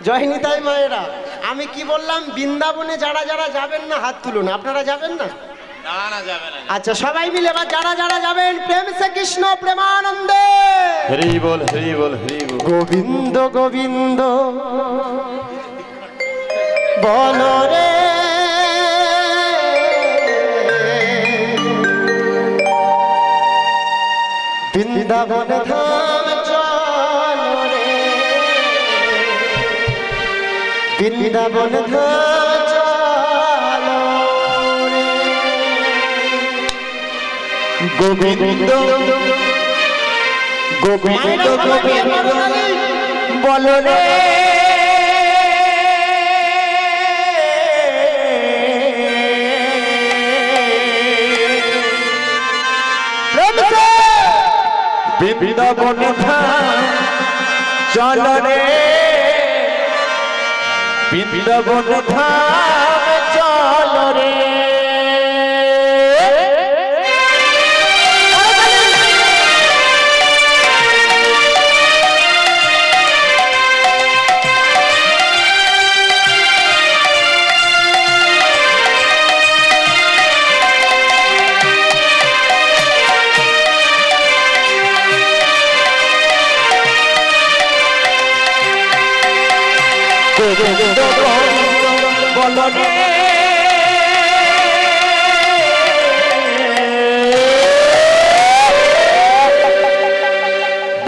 জয় নিতাই মায়েরা। আমি কি বললাম, বৃন্দাবনে যারা যারা যাবেন না হাত তুলুন। আপনারা যাবেন না? আচ্ছা, সবাই মিলে এবার যারা যারা যাবেন প্রেম সে কৃষ্ণ প্রেমানন্দে হরি বল হরি বল হরি বল। গোবিন্দ গোবিন্দ বল রে, বৃন্দাবন ধাম চল রে, বৃন্দাবন ধাম চল রে। গোবিন্দ গোবিন্দ গোবিন্দ বল রে, বৃন্দাবন ধাম চল রে, বৃন্দাবন ধাম চল রে। গোবিন্দ বল রে,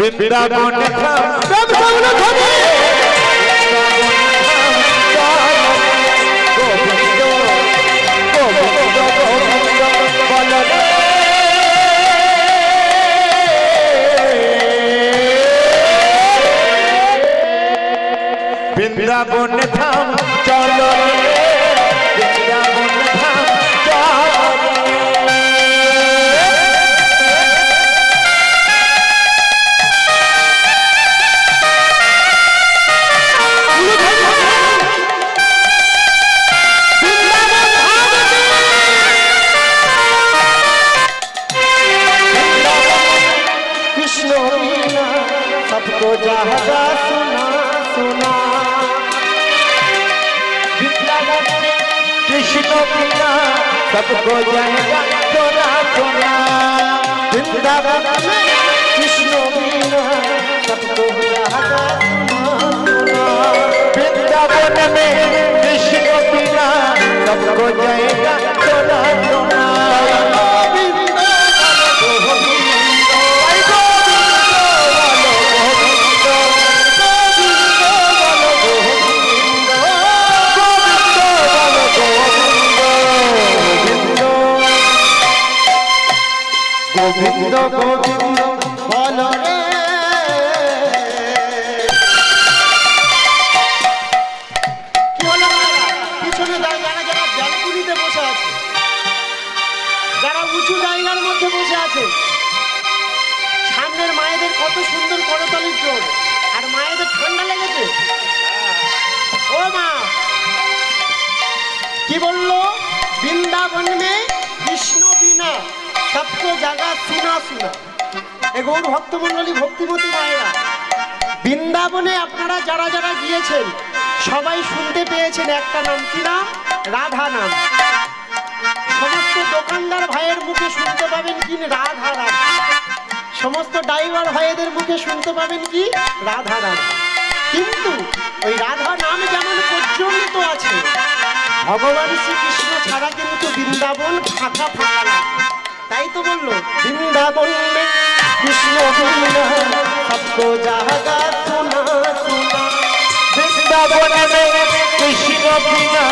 বৃন্দাবন ধাম বৃন্দাবন ধাম চল রে, বৃন্দাবন ধাম চল রে। কৃষ্ণ বিনা সবকো জাহাগা সুনা সুনা, কৃষ্ণ বিনা सबको जाएगा सोना सोना। वृंदावन में कृष्ण बिना सबको जाएगा सोना। वृंदावन में कृष्ण बिना सबको जाएगा सोना सोना। गोविंद गोविंद बोल रे, পিছনে যারা যারা ব্যালকনিতে বসে আছে, যারা উঁচু জায়গার মধ্যে বসে আছে, সামনের মায়েদের কত সুন্দর করতালির জোর। আর মায়েদের ঠান্ডা লেগেছে। ও মা কি বললো? বৃন্দাবন মে কৃষ্ণ বিনা सबको জায়গা सुना सुना। গৌর ভক্তমণ্ডলী ভক্তিমতী মায়েরা, বৃন্দাবনে আপনারা যারা যারা গিয়েছেন সবাই শুনতে পেয়েছেন একটা নাম, কি নাম? রাধা নাম। সমস্ত দোকানদার ভাইয়ের মুখে শুনতে পাবেন কি? রাধা রাধা। সমস্ত ড্রাইভার ভাইদের মুখে শুনতে পাবেন কি? রাধা রাধা। কিন্তু ওই রাধা নাম যেমন প্রচলিত আছে, ভগবান শ্রীকৃষ্ণ ছাড়া কিন্তু বৃন্দাবন ফাঁকা ফাঁকা লাগে। তাই তো বললো বৃন্দাবন মে কৃষ্ণ বিনা सबको जाएगा सुना सुना। वृंदावन में कृष्ण बिना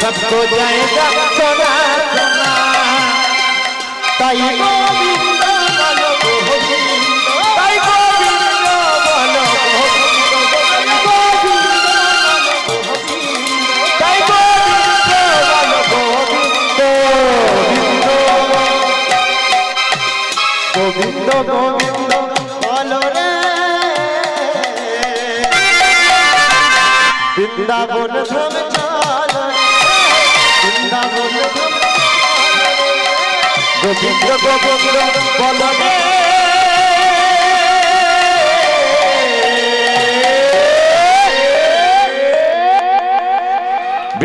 सबको जाएगा सोना सोना। ताई गोविंद बोलो गोविंद, ताई गोविंद बोलो गोविंद, ताई गोविंद बोलो गोविंद। गोविंद गोविंद बोलो रे, वृंदावन धाम चल रे, वृंदावन धाम चल रे। गोविंद गोविंद बोलो रे,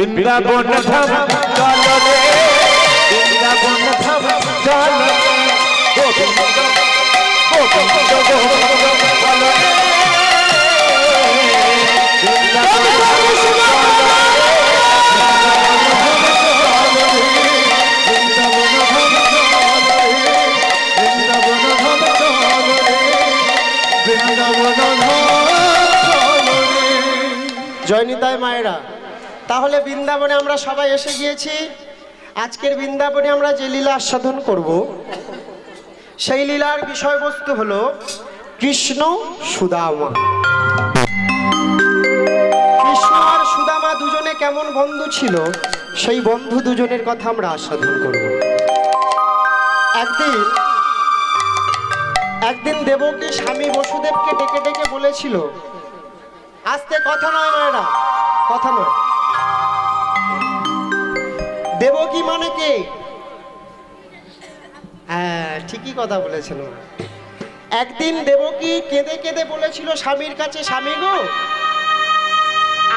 বৃন্দাবন ধাম চলো রে বৃন্দাবন ধাম চলো গোবিন্দ গোবিন্দ গোবিন্দ চলো রে বৃন্দাবন ধাম জয়নিতাই মায়েরা, তাহলে বৃন্দাবনে আমরা সবাই এসে গিয়েছি। আজকের বৃন্দাবনে আমরা যে লীলা আস্বাদন করব, সেই লীলার বিষয়বস্তু হলো কৃষ্ণ সুদামা। কৃষ্ণ আর সুদামা দুজনে কেমন বন্ধু ছিল, সেই বন্ধু দুজনের কথা আমরা আস্বাদন করব। একদিন দেবকী স্বামী বসুদেবকে ডেকে ডেকে বলেছিল, আস্তে কথা নয় মায়েরা, কথা নয়। দেবকী মানে কে? হ্যাঁ, ঠিকই কথা বলেছিল। একদিন দেবকী কেঁদে কেঁদে বলেছিল স্বামীর কাছে, স্বামী গো,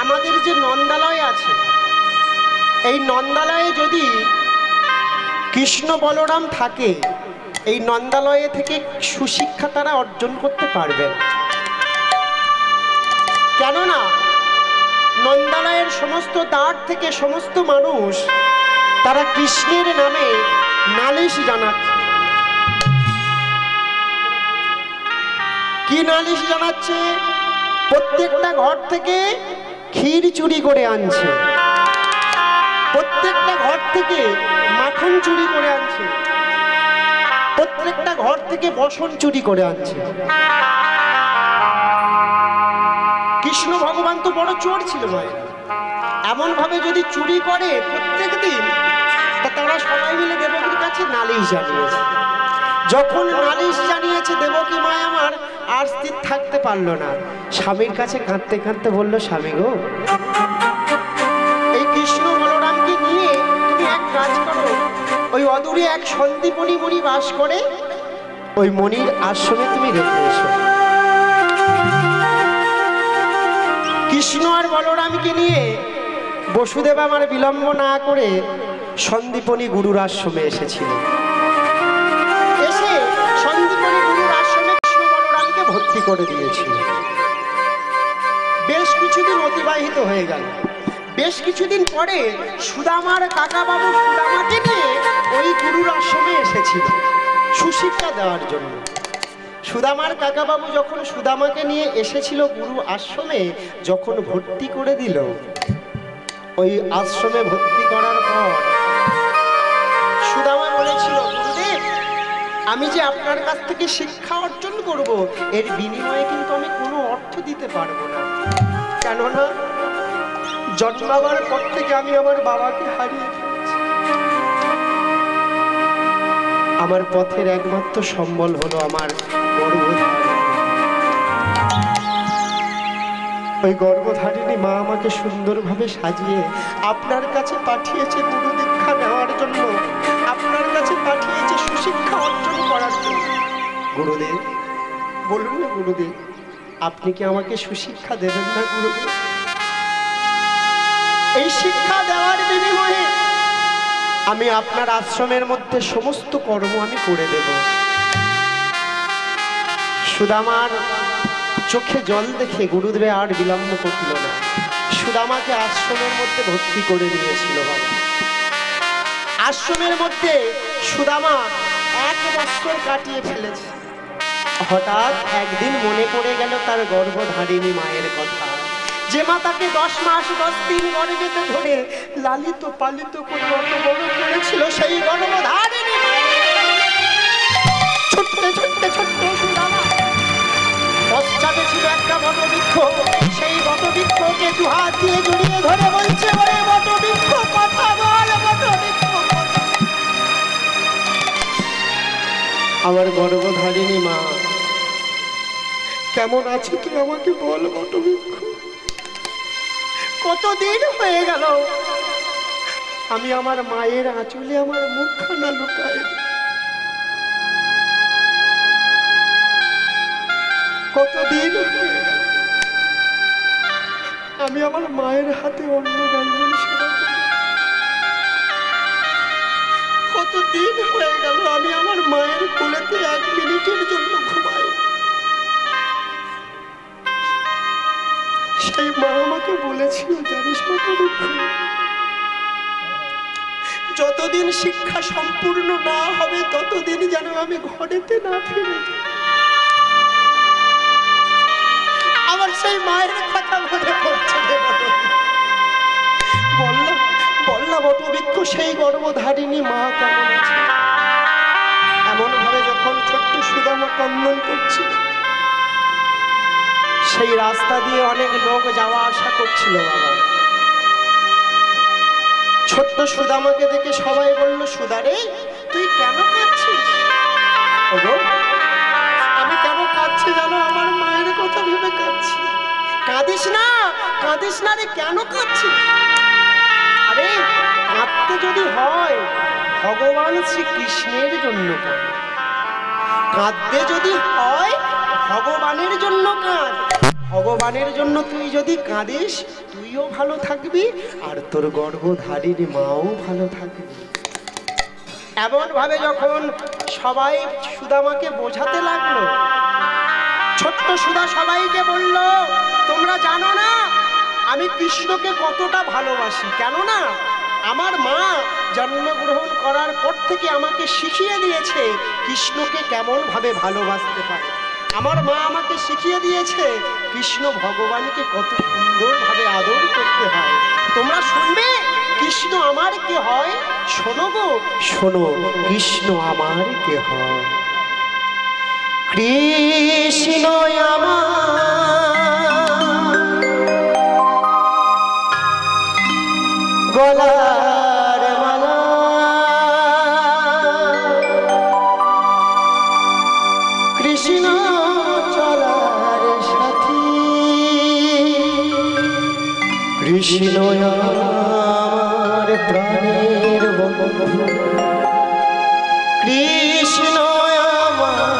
আমাদের যে নন্দালয় আছে, এই নন্দালয়ে যদি কৃষ্ণ বলরাম থাকে, এই নন্দালয়ে থেকে সুশিক্ষা তারা অর্জন করতে পারবে না। কেননা নন্দালয়ের সমস্ত দ্বার থেকে সমস্ত মানুষ তারা কৃষ্ণের নামে নালিশ জানাচ্ছে। কি নালিশ জানাচ্ছে? প্রত্যেকটা ঘর থেকে ক্ষীর চুরি করে আনছে, প্রত্যেকটা ঘর থেকে মাখন চুরি করে আনছে, প্রত্যেকটা ঘর থেকে বসন চুরি করে আনছে। কৃষ্ণ ভগবান তো বড় চোর ছিল ভাই, এমন ভাবে যদি চুরি করে প্রত্যেক দিন, তারা সবাই মিলে দেবকীর কাছে নালিশ জানিয়েছে। যখন নালিশ জানিয়েছে, দেবকী মা আমার আর স্থির থাকতে পারলো না, স্বামীর কাছে কাঁদতে কাঁদতে বলল, স্বামী গো, এই কৃষ্ণ বলরামকে নিয়ে তুমি এক কাজ করো, ওই অদূরে এক সন্দীপনী মণি বাস করে, ওই মণির আশ্রমে তুমি রেখে এসো। কৃষ্ণ আর বলরামকে নিয়ে বসুদেব আমার বিলম্ব না করে সন্দীপনী গুরুর আশ্রমে এসেছিল। এসে সন্দীপনী গুরুর আশ্রমে কৃষ্ণ বলরামকে ভর্তি করে দিয়েছিল। বেশ কিছুদিন অতিবাহিত হয়ে গেল। বেশ কিছুদিন পরে সুদামার কাকা বাবু সুদামাকে নিয়ে ওই গুরুর আশ্রমে এসেছিল সুশিক্ষা দেওয়ার জন্য। সুদামার কাকাবাবু যখন সুদামাকে নিয়ে এসেছিল গুরু আশ্রমে, যখন ভর্তি করে দিল, ওই আশ্রমে ভর্তি করার পর সুদামা বলেছিল, গুরুদেব, আমি যে আপনার কাছ থেকে শিক্ষা অর্জন করব, এর বিনিময়ে কিন্তু আমি কোনো অর্থ দিতে পারবো না। কেননা জন্মাবার পর থেকে আমি আমার বাবাকে হারিয়ে ফেলেছি। আমার পথের একমাত্র সম্বল হলো আমার গর্ভধারিণী। ওই গর্ভধারিণী মা আমাকে সুন্দরভাবে সাজিয়ে আপনার কাছে পাঠিয়েছে গুরু দীক্ষা নেওয়ার জন্য, আপনার কাছে পাঠিয়েছে সুশিক্ষা অর্জন করার জন্য। গুরুদেব, বলুন না গুরুদেব, আপনি কি আমাকে সুশিক্ষা দেবেন না গুরুদেব? এই শিক্ষা দেওয়ার বিনিময়ে আমি আপনার আশ্রমের মধ্যে সমস্ত কর্ম আমি করে দেব। সুদামার চোখে জল দেখে গুরুদেব আর বিলম্ব করল না, সুদামাকে আশ্রমের মধ্যে ভর্তি করে নিয়েছিল। আশ্রমের মধ্যে সুদামা 1 বছর কাটিয়ে ফেলেছে। হঠাৎ একদিন মনে পড়ে গেল তার গর্ভধারিণী মায়ের কথা, যে মা তাকে 10 মাস 10 দিন গর্ভেতে ধরে লালিত পালিত করে অত বড় করেছিল। সেই গর্ভধারিণী ছোট্ট ছোট্ট ছোট্ট সুদামা, পশ্চাতে ছিল একটা বটবৃক্ষ। সেই বটবৃক্ষকে 2 হাত দিয়ে জড়িয়ে ধরে বলছে, ওরে বটবৃক্ষ কথা বল, বটবৃক্ষ। আমার গর্ভধারিণী মা, কেমন আছো তুই আমাকে বল বটবৃক্ষ। কতদিন হয়ে গেল আমি আমার মায়ের আঁচলে আমার মুখখানা লুকাই, কতদিন হয়ে গেল আমি আমার মায়ের হাতে অন্ন ব্যঞ্জন সেবা করি। কত দিন হয়ে গেল আমি আমার মায়ের কোলেতে 1 মিনিটের জন্য ঘুমাই। সেই মা আমাকে বলেছিল, জানিস যতদিন শিক্ষা সম্পূর্ণ না হবে ততদিন যেন আমি ঘরেতে না ফিরে। আমার সেই মায়ের কথা মনে পড়ছে। বললা বটবৃক্ষ সেই গর্ভধারিণী মা কেমন আছে? এমন ভাবে যখন ছোট্ট সুদামা কন্দন করছিল, সেই রাস্তা দিয়ে অনেক লোক যাওয়া আসা করছিল। বাবা, ছোট্ট সুদামাকে দেখে সবাই বলল, সুদারে তুই কেন কাঁদছিস? আমি কেন কাঁদছি জানো? আমার মায়ের কথা ভেবে কাঁদছি। কাঁদিস না রে, কেন কাঁদছিস? আরে কাঁদতে যদি হয় ভগবান শ্রীকৃষ্ণের জন্য কাঁদ, কাঁদতে যদি হয় ভগবানের জন্য কাঁদ। ভগবানের জন্য তুই যদি কাঁদিস তুইও ভালো থাকবি আর তোর গর্ভধারীর মাও ভালো থাকবে। এমন ভাবে যখন সবাই সুদামাকে বোঝাতে লাগলো, ছোট্ট সুদা সবাইকে বলল, তোমরা জানো না আমি কৃষ্ণকে কতটা ভালোবাসি। কেননা আমার মা জন্মগ্রহণ করার পর থেকে আমাকে শিখিয়ে দিয়েছে কৃষ্ণকে কেমন ভাবে ভালোবাসতে পারে। আমার মা আমাকে শিখিয়ে দিয়েছে কৃষ্ণ ভগবানকে কত সুন্দরভাবে আদর করতে হয়। তোমরা শুনবে কৃষ্ণ আমার কে হয়? শোনো গো, শোনো কৃষ্ণ আমার কে হয়। কৃষ্ণ আমার গলার মালা, কৃষ্ণ চলার সাথী, কৃষ্ণ আমার প্রাণের বন্ধু, কৃষ্ণ আমার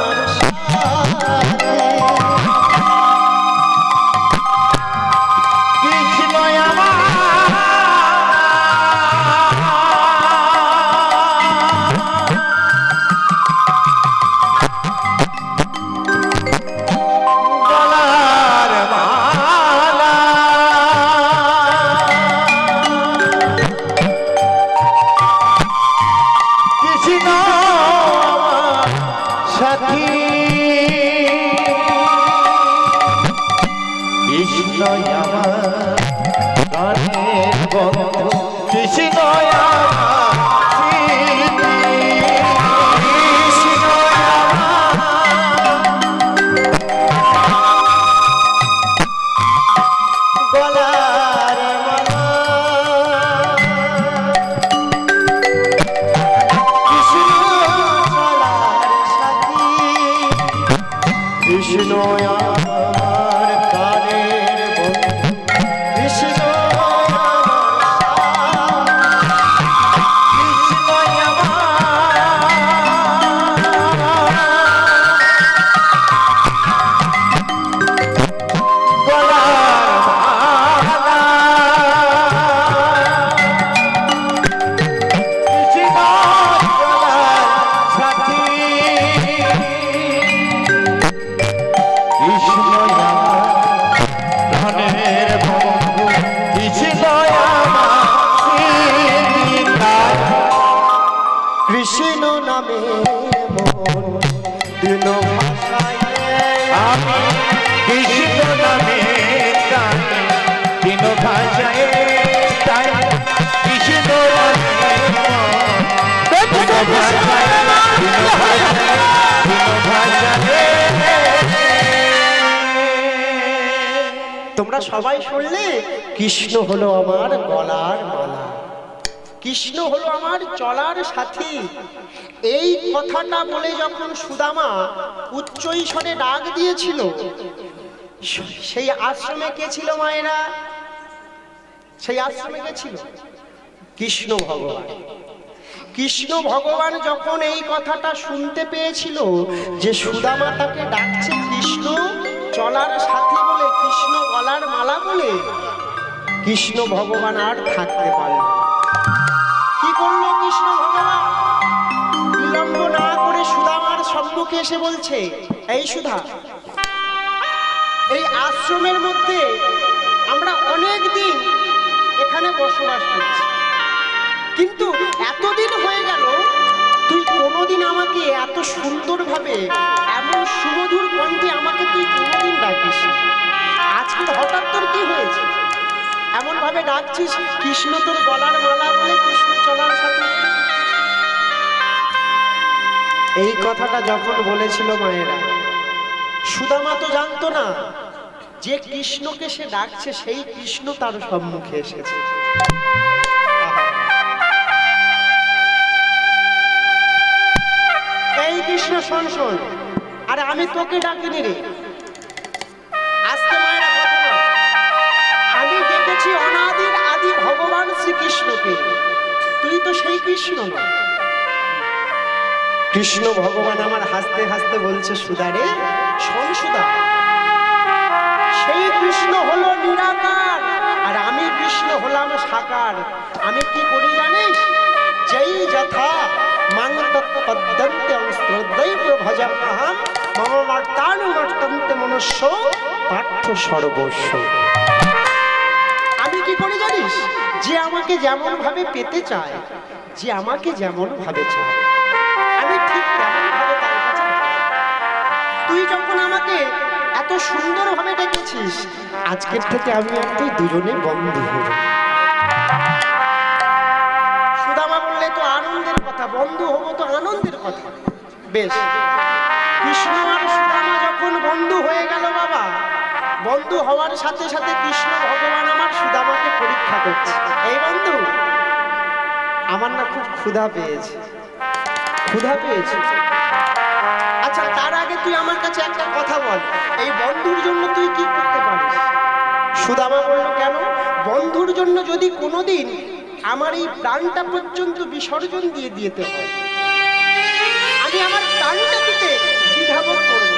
তোমরা সবাই শুনলে কৃষ্ণ হলো আমার গলার মালা, কৃষ্ণ হলো আমার চলার সাথী। এই কথাটা বলে যখন সুদামা উচ্চ স্বরে ডাক দিয়েছিল, সেই আশ্রমে কে ছিল মায়েরা? সেই আশ্রমে কে ছিল? কৃষ্ণ ভগবান। কৃষ্ণ ভগবান যখন এই কথাটা শুনতে পেয়েছিল যে সুদামা তাকে ডাকছে কৃষ্ণ চলার সাথী বলে, কৃষ্ণ গলার মালা বলে, কৃষ্ণ ভগবান আর থাকতে পারল। কি করলো কৃষ্ণ ভগবান? সম্মুখে এসে বলছে, এই সুধা, এই আশ্রমের মধ্যে আমরা অনেক দিন এখানে বসবাস করছি, কিন্তু এতদিন হয়ে গেল তুই কোনোদিন আমাকে এত সুন্দরভাবে এমন সুমধুর কণ্ঠে আমাকে তুই কোনোদিন ডাকিস। আজকে হঠাৎ তোর কি হয়েছে, এমন ভাবে ডাকছিস? কৃষ্ণ তোর গলার মালা বলে কৃষ্ণ চলার সাথে। এই কথাটা যখন বলেছিল মায়েরা, সুদামা তো জানতো না যে কৃষ্ণকে সে ডাকছে সেই কৃষ্ণ তার সম্মুখে এসেছে। এই কৃষ্ণ শোন শোন, আরে আমি তোকে ডাকিনি রে, আজকে মায়েরা কথা বল, আমি দেখেছি অনাদির আদি ভগবান শ্রীকৃষ্ণকে, তুই তো সেই কৃষ্ণ না। কৃষ্ণ ভগবান আমার হাসতে হাসতে বলছে, সুধা রে শোন সুধা, সেই কৃষ্ণ হলো নিরাকার আর আমি কৃষ্ণ হলাম সাকার। আমি কি করি জানিস? যেই যথা মাং তৎপদ্যন্তে শ্রদ্ধৈব ভজাম্যহম মম মার্তানুবর্তন্তে মনুষ্য পার্থ সর্বস্ব। আমি কি করি জানিস? যে আমাকে যেমন ভাবে পেতে চায়, যে আমাকে যেমন ভাবে চায়, আমি ঠিক তেমন ভাবে তার কাছে। তুই যখন আমাকে এত সুন্দরভাবে ডেকেছিস, আজকের থেকে আমি আর তুই দুজনে বন্ধু হব। সুদামা বললে তো আনন্দের কথা, বন্ধু হব তো আনন্দের কথা। বেশ, কৃষ্ণ আর সুদামা যখন বন্ধু হয়ে গেল বাবা, বন্ধু হওয়ার সাথে সাথে কৃষ্ণ ভগবান আমার সুদামাকে পরীক্ষা করছে। এই বন্ধু, আমার না খুব ক্ষুধা পেয়েছে, ক্ষুধা পেয়েছে। আচ্ছা, তার আগে তুই আমার কাছে একটা কথা বল, এই বন্ধুর জন্য তুই কি করতে পারিস? সুদামা বলল, কেন? বন্ধুর জন্য যদি কোনোদিন আমার এই প্রাণটা পর্যন্ত বিসর্জন দিয়ে দিতে হয়, আমি আমার প্রাণটা দিতে দ্বিধাবোধ করব,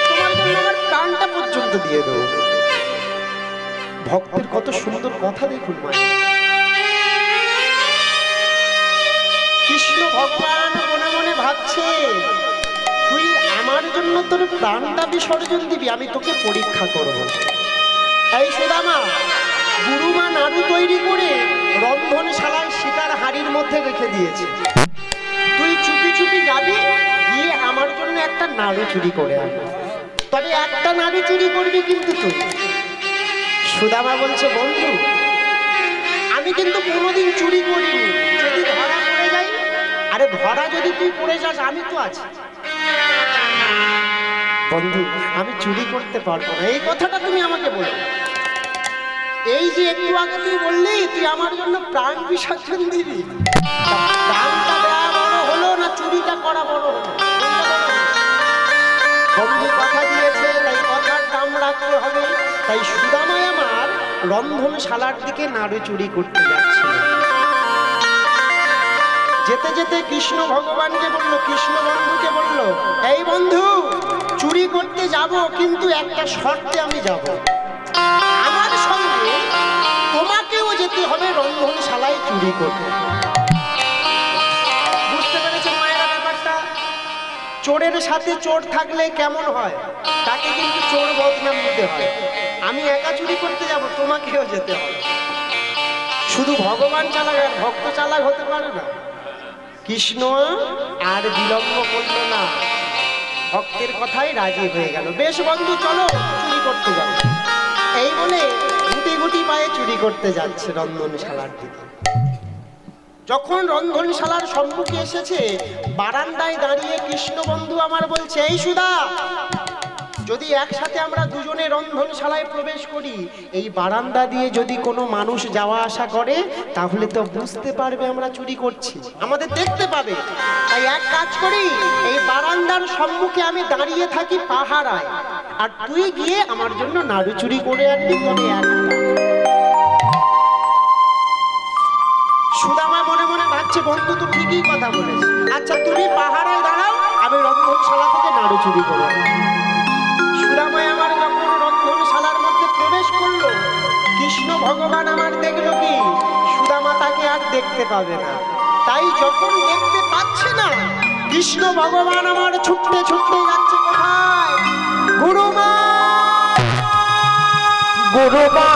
তোমার জন্য আমার প্রাণটা পর্যন্ত দিয়ে দেবো। ভক্তের কত সুন্দর কথা দেখুন মা। কৃষ্ণ ভগবান মনে মনে ভাবছে, তুই আমার জন্য তোর প্রাণটা বিসর্জন দিবি, আমি তোকে পরীক্ষা করব। এই সুদামা, গুরুমা নাড়ু তৈরি করে রন্ধনশালায় সীতার হাড়ির মধ্যে রেখে দিয়েছে, তুই চুপি চুপি যাবি, গিয়ে আমার জন্য একটা নাড়ু চুরি করে আনবি, তবে একটা নাড়ু চুরি করবি কিন্তু তুই। সুদামা বলছে, বন্ধু আমি কিন্তু কোনোদিন চুরি করিনি, যদি ধরা পড়ে যাই। আরে ধরা যদি তুই পড়ে যাস, আমি তো আছি। বন্ধু আমি চুরি করতে পারবো না, এই কথাটা তুমি আমাকে বলো। এই যে একটু আগে তুই বললি তুই আমার জন্য প্রাণ বিসর্জন দিবি, প্রাণটা দেওয়া বড় হলো না চুরিটা করা বড় হলো? বন্ধু কথা দিয়েছে, তাই কথার দাম রাখতে হবে। তাই সুদামায় আমার রন্ধনশালার দিকে নাড়ু চুরি করতে যাচ্ছিল। যেতে যেতে কৃষ্ণ ভগবানকে বলল, কৃষ্ণ বন্ধুকে বলল, এই বন্ধু চুরি করতে যাব, কিন্তু একটা শর্তে আমি যাব, আমার সঙ্গে তোমাকেও যেতে হবে রন্ধনশালায় চুরি করতে। বুঝতে পেরেছেন মায়েরা ব্যাপারটা? চোরের সাথে চোর থাকলে কেমন হয়, তাকে কিন্তু চোর বদনাম দিতে হয়। আমি একা চুরি করতে যাব, তোমাকেও যেতে হবে। শুধু ভগবান চালাক আর ভক্ত চালাক হতে পারে না। কৃষ্ণ আর বিলম্ব করল না, ভক্তের কথাই রাজি হয়ে গেল। বেশ বন্ধু, চলো চুরি করতে যাবো। এই বলে গুটি গুটি পায়ে চুরি করতে যাচ্ছে রন্ধনশালার দিকে। যখন রন্ধনশালার সম্মুখে এসেছে, বারান্দায় দাঁড়িয়ে কৃষ্ণ বন্ধু আমার বলছে, এই সুধা, যদি একসাথে আমরা দুজনে রন্ধনশালায় প্রবেশ করি, এই বারান্দা দিয়ে যদি কোনো মানুষ যাওয়া আসা করে, তাহলে তো বুঝতে পারবে আমরা চুরি করছি, আমাদের দেখতে পাবে। তাই এক কাজ করি, এই বারান্দার সম্মুখে আমি দাঁড়িয়ে থাকি পাহারায়, আর তুই গিয়ে আমার জন্য নাড়ু চুরি করে আনবি, তবে একটা। সুদামা মনে মনে ভাবছে, বন্ধু তো ঠিকই কথা বলেছে, আচ্ছা তুমি পাহারায় দাঁড়াও, আমি রন্ধনশালা থেকে নাড়ু চুরি করে আনবো। সুদামায় আমার যখন রন্ধনশালার মধ্যে প্রবেশ করলো, কৃষ্ণ ভগবান আমার দেখলো কি, সুদামা তাকে আর দেখতে পাবে না। তাই যখন দেখতে পাচ্ছে না, কৃষ্ণ ভগবান আমার ছুটতে ছুটতে যাচ্ছে কোথায়? গুরুমা, গুরুমা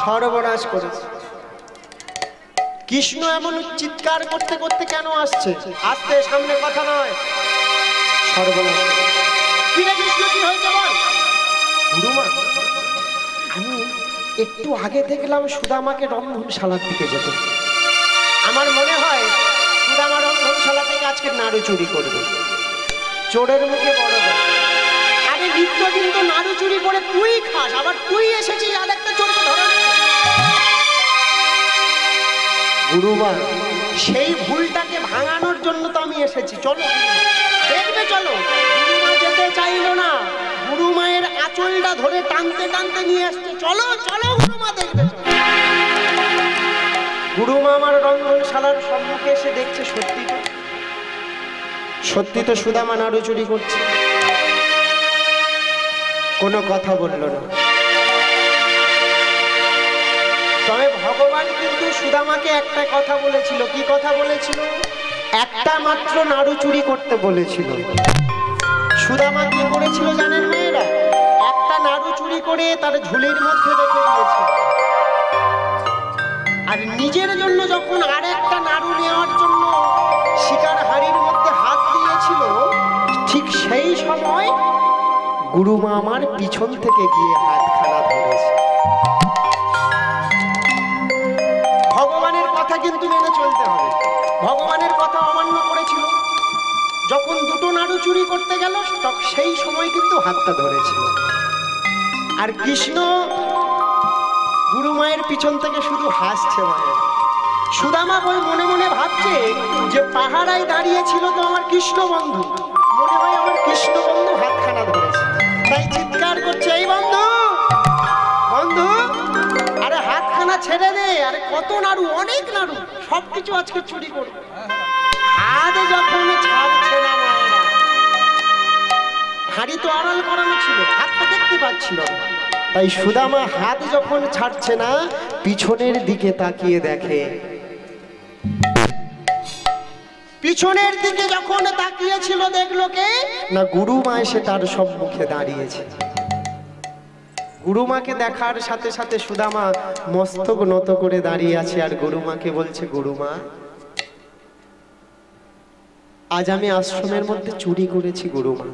সর্বনাশ করেছে। কৃষ্ণ এমন চিৎকার করতে করতে কেন আসছে? আসতে সামনে কথা নয়, সর্বনাশ। কি রে কৃষ্ণ, কি হয়েছে বল? গুরুমা, আমি একটু আগে দেখলাম সুদামাকে রন্ধনশালার দিকে যেতে। আমার মনে হয় সুদামা রন্ধনশালা থেকে আজকে নাড়ু চুরি করবে। চোরের মুখে বড় কথা। আরে নিত্যদিন তো নাড়ু চুরি করে তুই খাস, আবার তুই এসেছিস আর একটা চোরকে ধরে। গুরুমা, সেই ভুলটাকে ভাঙানোর জন্য তো আমি এসেছি। চলো দেখবে, চলো। গুরুমা যেতে চাইল না, গুরুমায়ের আঁচলটা ধরে টানতে টানতে নিয়ে আসছে। চলো চলো গুরুমা, দেখবে। গুরুমা আমার রন্ধনশালার সম্মুখে এসে দেখছে সত্যি তো সুদামা নাড়ু চুরি করছে। কোনো কথা বলল না। তবে ভগবান কিন্তু সুদামাকে একটা কথা বলেছিল। কি কথা বলেছিল? একটা মাত্র নাড়ু চুরি করতে বলেছিল। সুদামা কি করেছিল জানেন মেয়েরা? একটা নাড়ু চুরি করে তার ঝুলির মধ্যে রেখে দিয়েছে। আর নিজের জন্য যখন আরেকটা নাড়ু নেওয়ার জন্য শিকার হাড়ির মধ্যে হাত দিয়েছিল, ঠিক সেই সময় গুরুমা আমার পিছন থেকে গিয়ে হাতখানা ধরেছে। ভগবানের কথা কিন্তু মেনে চলতে হবে। ভগবানের কথা অমান্য করেছিল। যখন দুটো নাড়ু চুরি করতে গেল, সেই সময় কিন্তু হাতটা ধরেছিল। আর কৃষ্ণ গুরুমায়ের পিছন থেকে শুধু হাসছে। মায়ের সুদামা বই মনে মনে ভাবছে যে পাহারায় দাঁড়িয়েছিল তো আমার কৃষ্ণ বন্ধু, মনে হয় আমার কৃষ্ণ বন্ধু হাতখানা ধরেছে। তাই চিৎকার করছে, এই বন্ধু, বন্ধু, আরে হাতখানা ছেড়ে দে। আরে কত নাড়ু, অনেক নাড়ু, সবকিছু আজকে চুরি করবো। হাত যখন ছাড়ছে না, হাড়ি তো আড়াল করানো ছিল, হাতটা দেখতে পাচ্ছিল না। তাই সুদামা হাত যখন ছাড়ছে না, পিছনের দিকে তাকিয়ে দেখে। পিছনের দিকে যখন তাকিয়েছিল, দেখলো কে না, গুরুমা এসে তার সম্মুখে দাঁড়িয়েছে। গুরুমাকে দেখার সাথে সাথে সুদামা মস্তক নত করে দাঁড়িয়ে আছে আর গুরুমাকে বলছে, গুরুমা, আজ আমি আশ্রমের মধ্যে চুরি করেছি গুরুমা।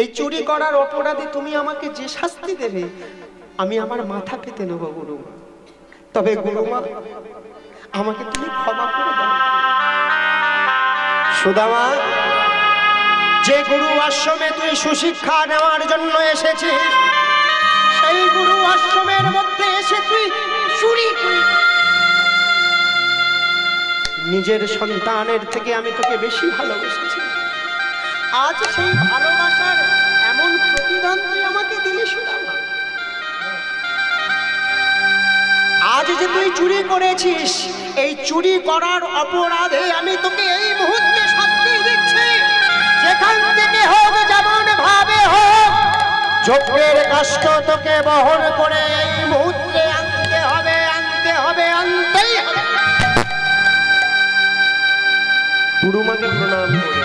এই চুরি করার অপরাধে তুমি আমাকে যে শাস্তি দেবে আমি আমার মাথা পেতে নেব গুরুমা। তবে গুরুমা, আমাকে তুমি ক্ষমা করে দাও। সুদামা, যে গুরু আশ্রমে তুই সুশিক্ষা নেওয়ার জন্য এসেছিস, সেই গুরু আশ্রমের মধ্যে এসে তুই চুরি করি। নিজের সন্তানের থেকে আমি তোকে বেশি ভালোবেসেছি। আজ সেই ভালোবাসার এমন প্রতিদান তুই আমাকে দিলি সুদামা। আজ যে তুই চুরি করেছিস, এই চুরি করার অপরাধে আমি তোকে এই মুহূর্তে শাস্তি দিচ্ছি। যেখান থেকে হোক, যেমন ভাবে হোক, যজ্ঞের কষ্ট তোকে বহন করে এই মুহূর্তে আনতে হবে, আনতে হবে, আনতেই হবে। গুরুমাকে প্রণাম করে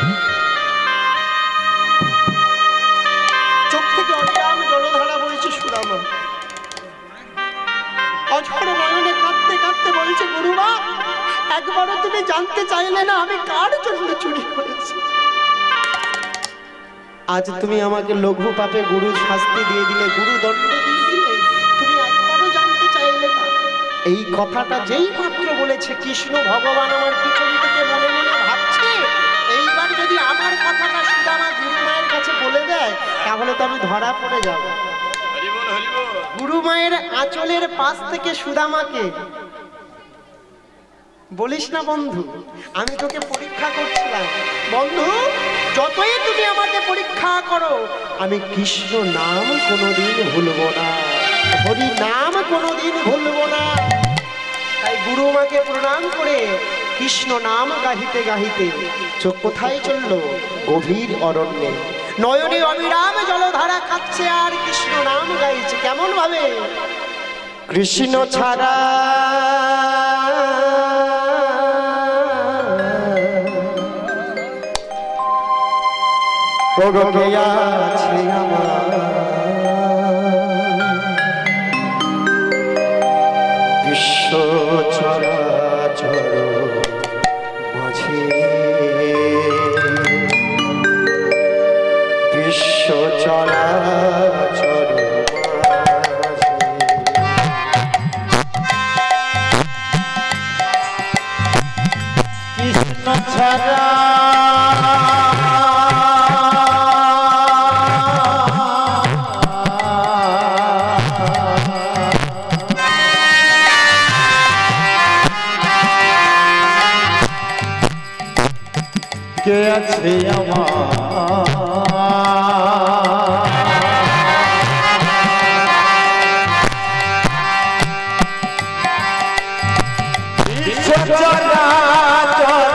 চোখ থেকে অবিরাম জলধারা বলছে সুদামা। অঝর নয়নে কাঁদতে কাঁদতে বলছে, গুরুমা, একবারও তুমি জানতে চাইলে না আমি কার জন্য চুরি করেছি। আজ তুমি আমাকে লঘু পাপে গুরু শাস্তি দিয়ে দিলে, গুরু দণ্ড দিয়ে দিলে, তুমি একবারও জানতে চাইলে না। এই কথাটা যেই মাত্র বলেছে, কৃষ্ণ ভগবান আমার পিছন থেকে মনে মনে ভাবছে, এইবার যদি আমার কথাটা সুদামা গুরুমায়ের কাছে বলে দেয় তাহলে তো আমি ধরা পড়ে যাব। গুরুমায়ের আঁচলের পাশ থেকে সুদামাকে বলিস না, বন্ধু, আমি তোকে পরীক্ষা করছিলাম। বন্ধু, যতই তুমি আমাকে পরীক্ষা করো, আমি কৃষ্ণ নাম কোনোদিন ভুলবো না, হরি নাম কোনোদিন ভুলবো না। তাই গুরুমাকে প্রণাম করে কৃষ্ণ নাম গাহিতে গাহিতে চোখ কোথায় চলল? গভীর অরণ্যে। নয়নে অবিরাম জলধারা খাচ্ছে আর কৃষ্ণ নাম গাইছে। কেমন ভাবে? কৃষ্ণ ছাড়া ওগো আছে আমার বিশ্ব চরাচর মাঝে, বিশ্ব চরাচর কৃষ্ণ ছাড়া কে আছে আমার? বিশ্ব চরাচর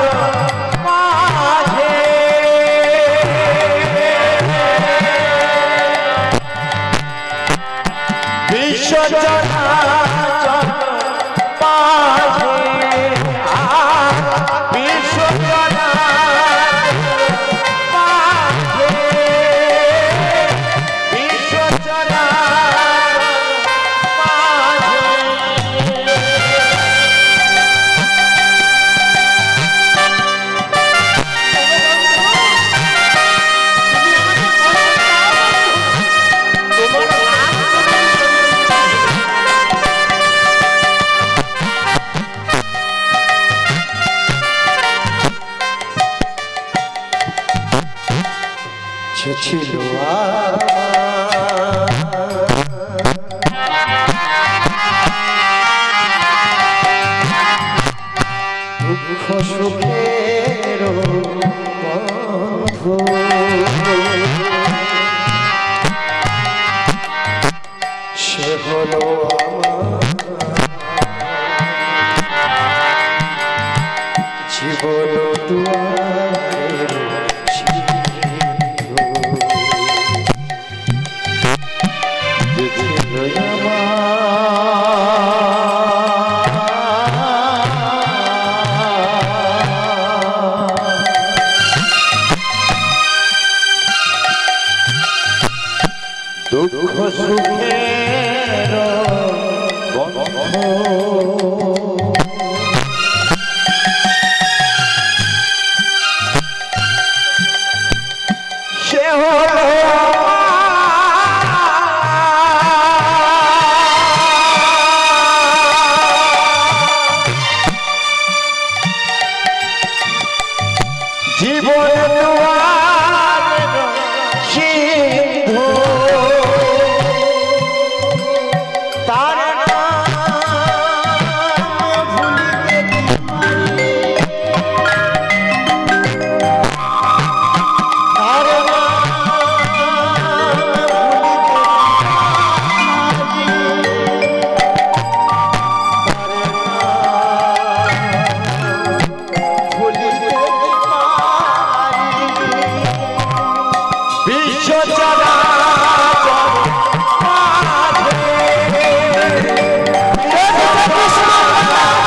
মাঝে, বিশ্ব চরাচর মাঝে, বিশ্ব ছিল দুঃখ সুখের বন্ধু, সে হলো জীবন দুয়ারের দুঃখ সুখের বন্ধু, সে হলো জীবন দুয়ারের সিন্ধু, তার নাম ভুলিতে তার বিশ্ব চরাচর মাঝে, বিশ্ব চরাচর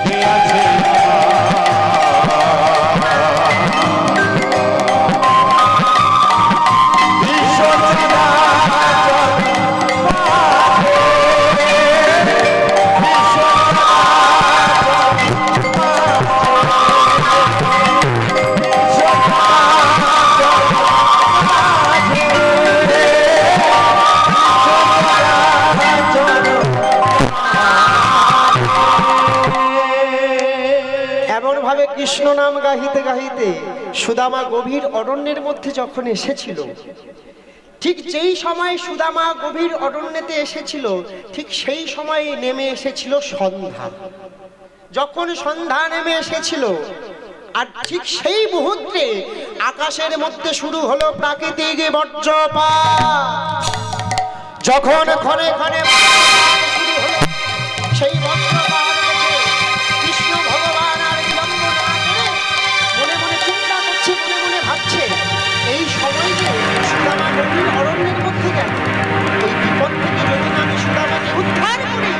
কে আছে বিশ্ব চরাচর মাঝে, বিশ্ব এমন ভাবে কৃষ্ণ নাম গাহিতে গাহিতে সুদামা গভীর অরণ্যের মধ্যে যখন এসেছিল, ঠিক যেই সময় সুদামা গভীর অরণ্যেতে এসেছিল, ঠিক সেই সময়ে নেমে এসেছিল সন্ধ্যা। যখন সন্ধ্যা নেমে এসেছিল আর ঠিক সেই মুহূর্তে আকাশের মধ্যে শুরু হলো প্রাকৃতিক বজ্রপাত। যখন ক্ষণে ক্ষণে শুরু হলো সেই বজ্রপাত দেখে কৃষ্ণ ভগবান আর বিলম্ব না করে মনে মনে চিন্তা করছে, মনে মনে ভাবছে, এই সময় যে সুদামা গভীর অরণ্যের মধ্যে গেল, এই বিপদ থেকে যদি আমি সুদামাকে উদ্ধার করি,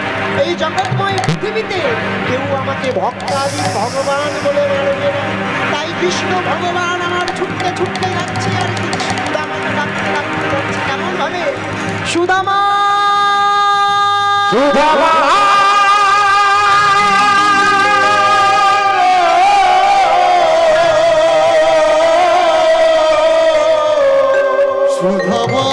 এই জগৎময় পৃথিবীতে কেউ আমাকে ভক্তাদি ভগবান বলে মানবে না। তাই কৃষ্ণ ভগবান আমার ছুটতে ছুটতে যাচ্ছে আর সুদামাকে ডাকতে ডাকতে যাচ্ছে। কেমন ভাবে? সুদামা, সুদামা, সুদামা,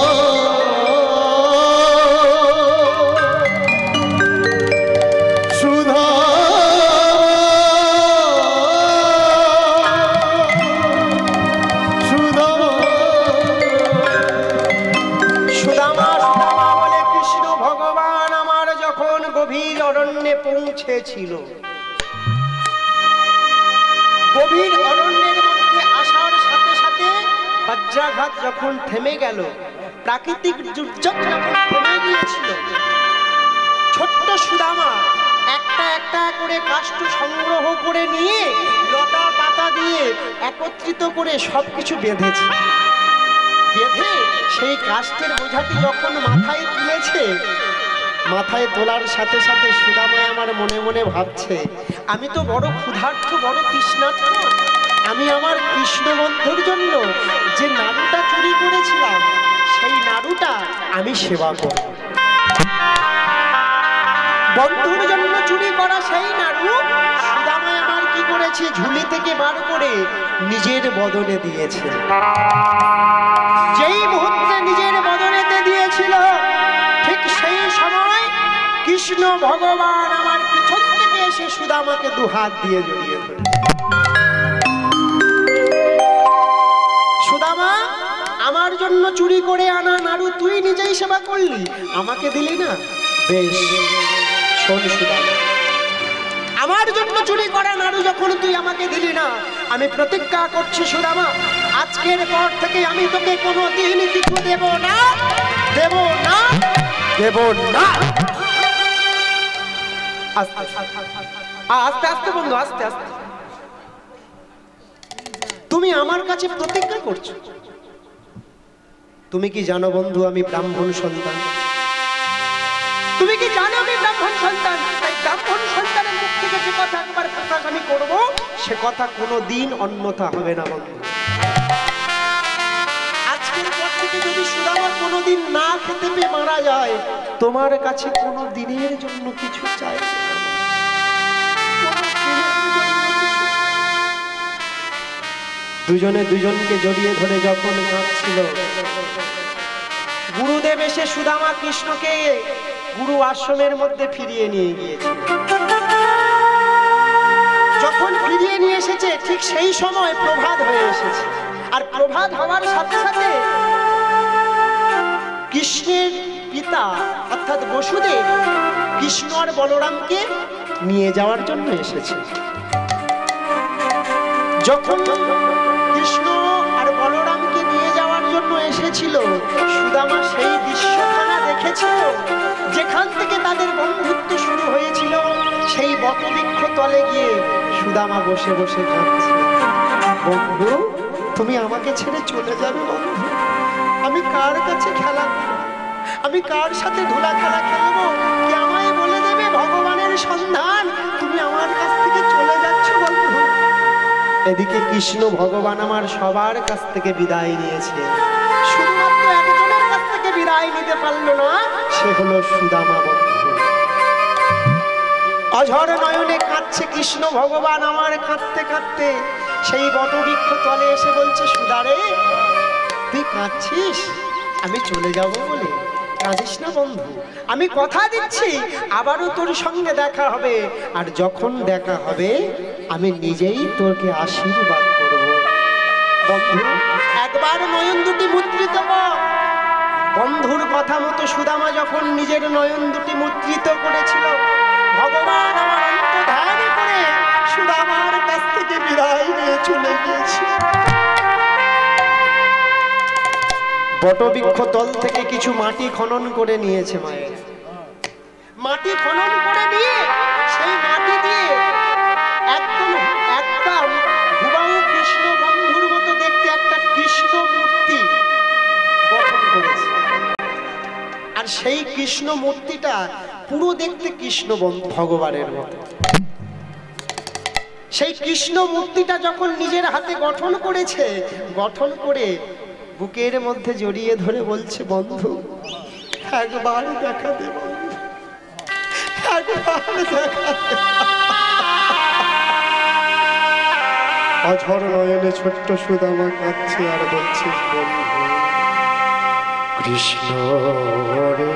পৌঁছেছিল গভীর অরণ্যের মধ্যে আসার সাথে সাথে বজ্রাঘাত যখন থেমে গেল, প্রাকৃতিক দুর্যোগ যখন থেমে গিয়েছিল, ছোট্ট সুদামা একটা একটা করে কাষ্ঠ সংগ্রহ করে নিয়ে লতা পাতা দিয়ে একত্রিত করে সবকিছু বেঁধেছে। বেঁধে সেই কাষ্ঠের বোঝাটি যখন মাথায় তুলেছে, মাথায় তোলার সাথে সাথে সুদামায় আমার মনে মনে ভাবছে, আমি তো বড় ক্ষুধার্ত, বড় তৃষ্ণার্ত, আমি আমার কৃষ্ণ বন্ধুর জন্য যে নাড়ুটা চুরি করেছিলাম, সেই নাড়ুটা আমি সেবা করব। বন্ধুর জন্য চুরি করা সেই নাড়ু সুদামায় আমার কি করেছে, ঝুলি থেকে বার করে নিজের বদনে দিয়েছে। যেই মুহূর্তে নিজের বদনেতে দিয়েছিল, ঠিক সেই সময় কৃষ্ণ ভগবান আমার পিছন থেকে এসে সুদামাকে দুহাত দিয়ে জড়িয়ে ধরে, সুদামা, আমার জন্য চুরি করে আনা নাড়ু তুই নিজেই সেবা করলি, আমাকে দিলি না? বেশ, শোন সুদামা, আমার জন্য চুরি করা নাড়ু যখন তুই আমাকে দিলি না, আমি প্রতিজ্ঞা করছি সুদামা, আজকের পর থেকে আমি তোকে কোনোদিন কিছু দেব না, দেব না, দেব না। আস্তে আস্তে বন্ধু, আস্তে আস্তে। তুমি আমার কাছে প্রতিজ্ঞা করছো? তুমি কি জানো বন্ধু আমি ব্রাহ্মণ সন্তান? তুমি কি জানো আমি ব্রাহ্মণ সন্তান? তাই ব্রাহ্মণ সন্তানের মুখ থেকে যে কথা একবার প্রকাশ আমি করব, সে কথা কোনোদিন অন্যথা হবে না বন্ধু। আজকের পর থেকে যদি সুদামা কোনোদিন না খেতে পেয়ে মারা যায়, তোমার কাছে কোনো দিনের জন্য কিছু চাইবে না। দুজনে দুজনকে জড়িয়ে ধরে যখন কাঁদছিল, গুরুদেব এসে সুদামা কৃষ্ণকে গুরু আশ্রমের মধ্যে ফিরিয়ে নিয়ে গিয়েছে। যখন ফিরিয়ে নিয়ে এসেছে, ঠিক সেই সময় প্রভাত হয়ে এসেছে। আর প্রভাত হওয়ার সাথে সাথে কৃষ্ণের পিতা অর্থাৎ বসুদেব কৃষ্ণ আর বলরামকে নিয়ে যাওয়ার জন্য এসেছে। যখন কৃষ্ণ আর বলরামকে নিয়ে যাওয়ার জন্য এসেছিল, সুদামা সেই দৃশ্যখানা দেখেছিল যেখান থেকে তাদের বন্ধুত্ব শুরু হয়েছিল। সেই বটবৃক্ষ তলে গিয়ে সুদামা বসে বসে কাঁদছে, বন্ধু তুমি আমাকে ছেড়ে চলে যাবে বন্ধু, আমি কার কাছে খেলা, আমি কার সাথে ধুলা খেলা খেলবো? কি আমায় বলে দেবে ভগবানের সন্ধান? তুমি আমার কাছ থেকে চলে যাচ্ছ বন্ধু। এদিকে কৃষ্ণ ভগবান আমার সবার কাছ থেকে বিদায় নিয়েছে, শুধুমাত্র একজনের কাছ থেকে বিদায় নিতে পারলো না, সে হলো সুদামা বন্ধু। অঝর নয়নে কাঁদছে কৃষ্ণ ভগবান আমার, কাঁদতে কাঁদতে সেই বটবৃক্ষ তলে এসে বলছে, সুদারে তুই কাঁদছিস আমি চলে যাব বলে? কাঁদিস না বন্ধু, আমি কথা দিচ্ছি আবারও তোর সঙ্গে দেখা হবে, আর যখন দেখা হবে আমি নিজেই তোকে আশীর্বাদ করব। বন্ধু একবার নয়ন দুটি মুদ্রিত কর। বন্ধুর কথা মতো সুদামা যখন নিজের নয়ন দুটি মুদ্রিত করেছিল, ভগবান আমার অন্তর্ধান করে সুদামার কাছ থেকে বিদায় নিয়েছে। বটবৃক্ষ তল থেকে কিছু মাটি খনন করে নিয়েছে মায়ের। মাটি খনন করে নিয়ে সেই মাটি দিয়ে একদম হুবাহু কৃষ্ণ বন্ধুর মতো দেখতে একটা কৃষ্ণ মূর্তি গঠন করেছে। আর সেই কৃষ্ণ মূর্তিটা পুরো দেখতে কৃষ্ণ ভগবানের মতো। সেই কৃষ্ণ মূর্তিটা যখন নিজের হাতে গঠন করেছে, গঠন করে বুকের মধ্যে জড়িয়ে ধরে বলছে, বন্ধু একবার দেখা দে, একবার দেখা দে। অঝর নয়নে ছোট্ট সুদামা কাঁদছে আর বলছে, বন্ধু কৃষ্ণ রে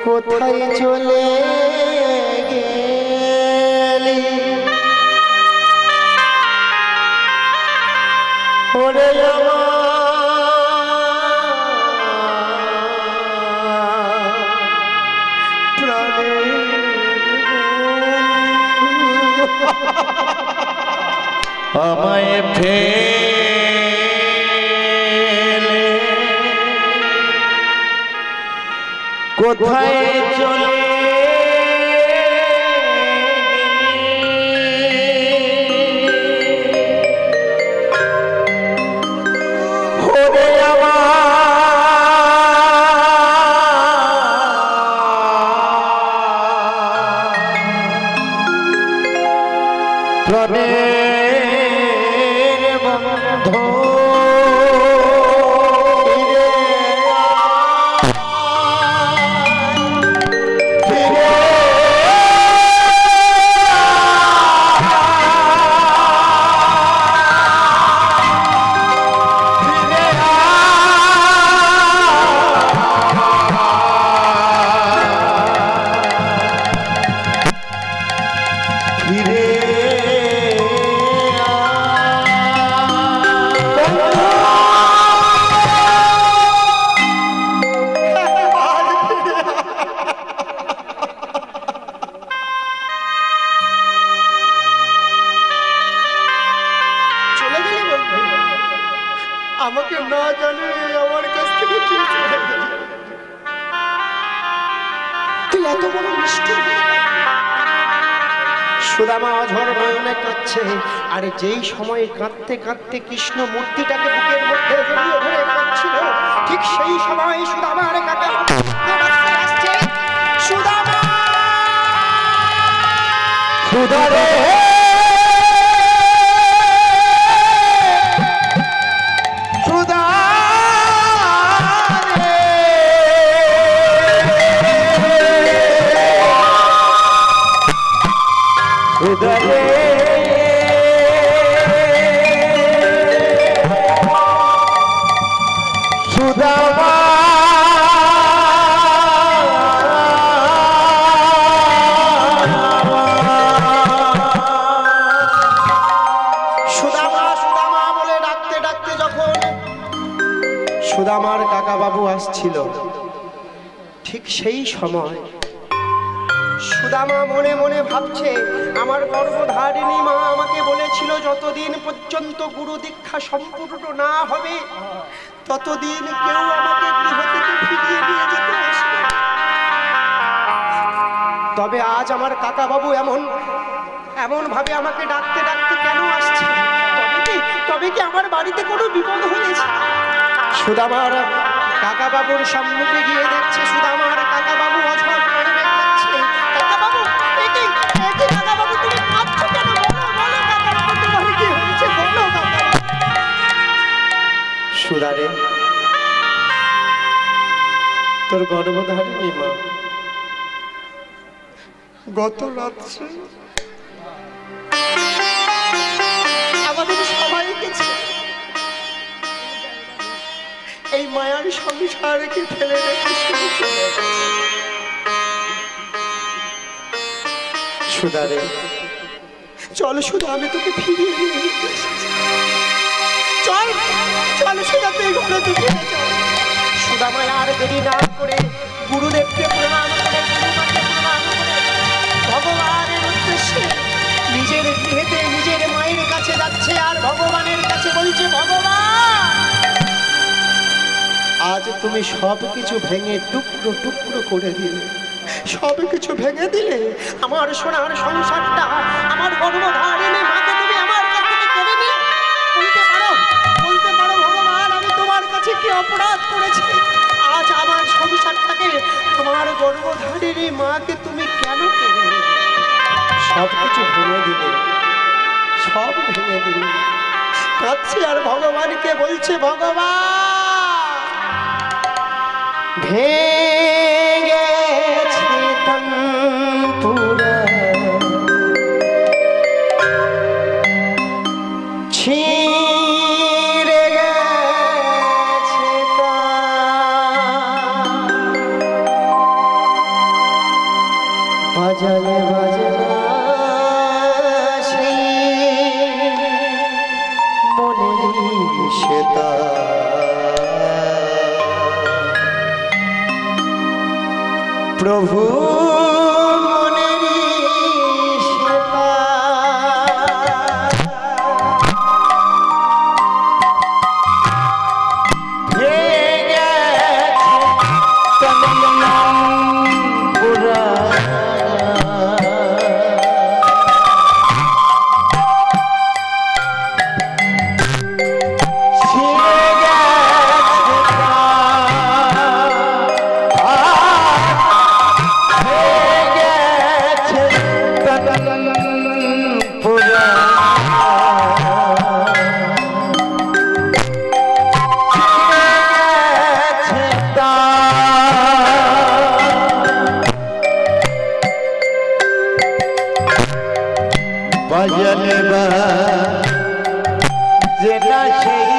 কোথায় চলে গেলি ওরে আমায় ফেলে কোথায় চলে ওরে প্রাণের বন্ধু আমাকে না জানে আমার কাছ থেকে তুই এত বড় নিষ্ঠুর। সুদামা অঝর নয়নে কাঁদছে, আর যেই সময় কাঁদতে কাঁদতে কৃষ্ণ মূর্তিটাকে বুকের মধ্যে জড়িয়ে ধরে কাঁদছিল, ঠিক সেই সময় সুদামার কাকা আসছে, সুদামা সুদারে সুদামা সুদামা বলে ডাকতে ডাকতে যখন সুদামার কাকা বাবু আসছিল, ঠিক সেই সময় সুদামা মনে মনে ভাবছে, আমার গর্ভধারিণী মা আমাকে বলেছিল যতদিন পর্যন্ত গুরু দীক্ষা সম্পূর্ণ না হবে ততদিন কেউ আমাকে গৃহ থেকে ফিরিয়ে নিয়ে যেতে আসবে। তবে আজ আমার কাকা বাবু এমন ভাবে আমাকে ডাকতে ডাকতে কেন আসছে? তবে কি আমার বাড়িতে কোনো বিপদ হয়েছে? সুদামার কাকা বাবুর সম্মুখে গিয়ে দেখছে সুদামার কাকা বাবু অঝর নয়নে কাঁদছে। কাকা বাবু, একি কাকা বাবু, তুমি কাঁদছো কেন? বলো বলো কাকা বাবু, তোমার কি হয়েছে? বলো কাকা বাবু। সুদারে, তোর গর্ভধারিণী মা গত রাত্রে আমাদের সবাইকে এই মায়ার সংসারকে ফেলে রেখে সুদারে, চল সুদা, আমি তোকে ফিরিয়ে নিয়ে এসেছি। চল চল সুদা, তুই ঘরে তুই ফিরে চল। সুদা মায়া আর দেরি না করে গুরুদেবকে প্রণাম করে, গুরুমাকে প্রণাম করে ভগবানের উদ্দেশ্যে নিজের গৃহেতে নিজের মায়ের কাছে যাচ্ছে আর ভগবানের কাছে বলছে, ভগবান আজ তুমি সব কিছু ভেঙে টুকরো টুকরো করে দিলে, সব কিছু ভেঙে দিলে। আমার সোনার সংসারটা, আমার গর্ভধারিণী মাকে তুমি আমার কাছ থেকে কেড়ে নিয়ে বলতে পারো ভগবান, আমি তোমার কাছে কি অপরাধ করেছি? আজ আমার সংসারটাকে, আমার গর্ভধারিণী মাকে তুমি কেন কেড়ে নিলে? সব কিছু ভেঙে দিলে, সব ভেঙে দিলে। কাঁদছে আর ভগবানকে বলছে, ভগবান ভেঙেছে তন্তুরা, ছিঁড়ে গেছে বাজালে বাজনা সেই মনেরই সেতা। প্রভু মনেরই সেবা, বাজালে বাজনা সেই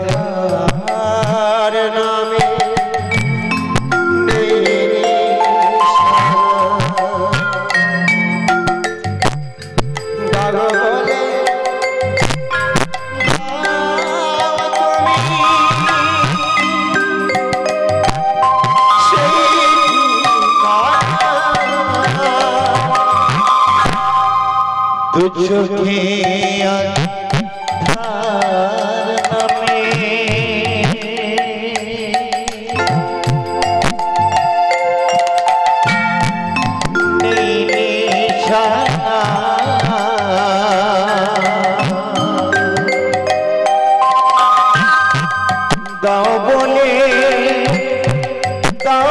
ধার নামে দু চোখে দাও বলে দাও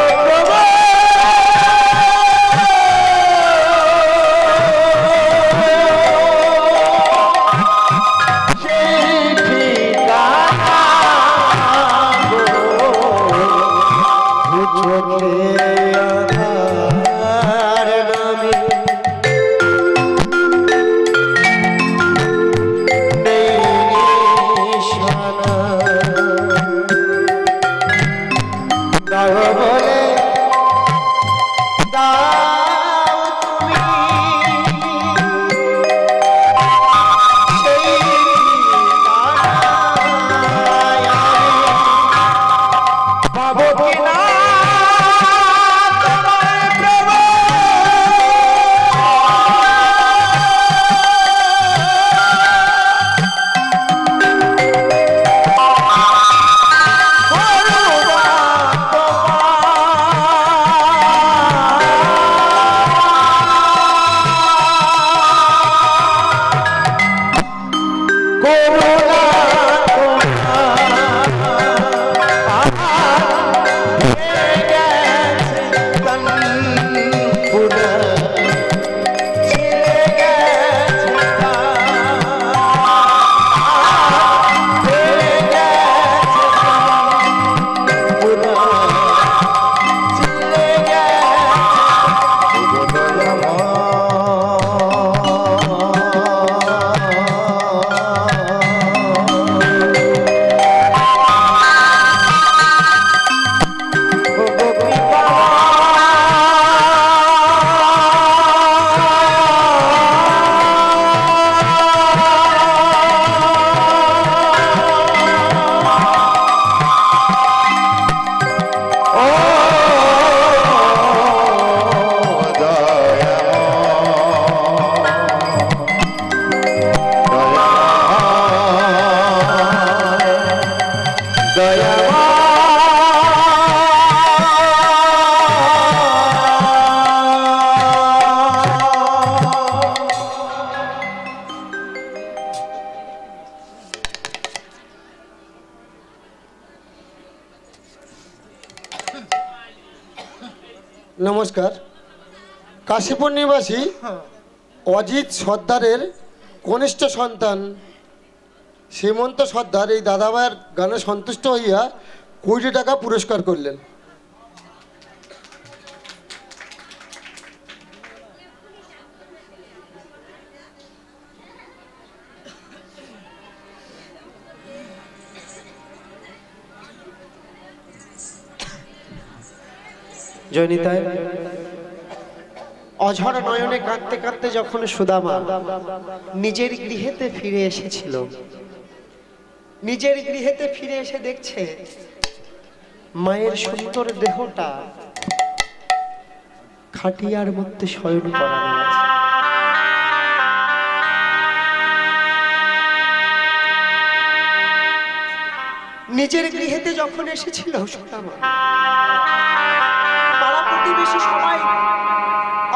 নমস্কার। কাশীপুর নিবাসী অজিত সর্দারের কনিষ্ঠ সন্তান শ্রীমন্ত সর্দার এই দাদাভাইয়ের গানে সন্তুষ্ট হইয়া 20 টাকা পুরস্কার করলেন। জয়নিতায় অঝর নয়নে কাঁদতে কাঁদতে যখন সুদামা নিজের গৃহেতে ফিরে এসেছিল, নিজের গৃহেতে ফিরে এসে দেখছে মায়ের সুন্দর দেহটা খাটিয়ার মধ্যে শয়ন করানো আছে। নিজের গৃহেতে যখন এসেছিল সুদামা, পাড়া প্রতিবেশী সবাই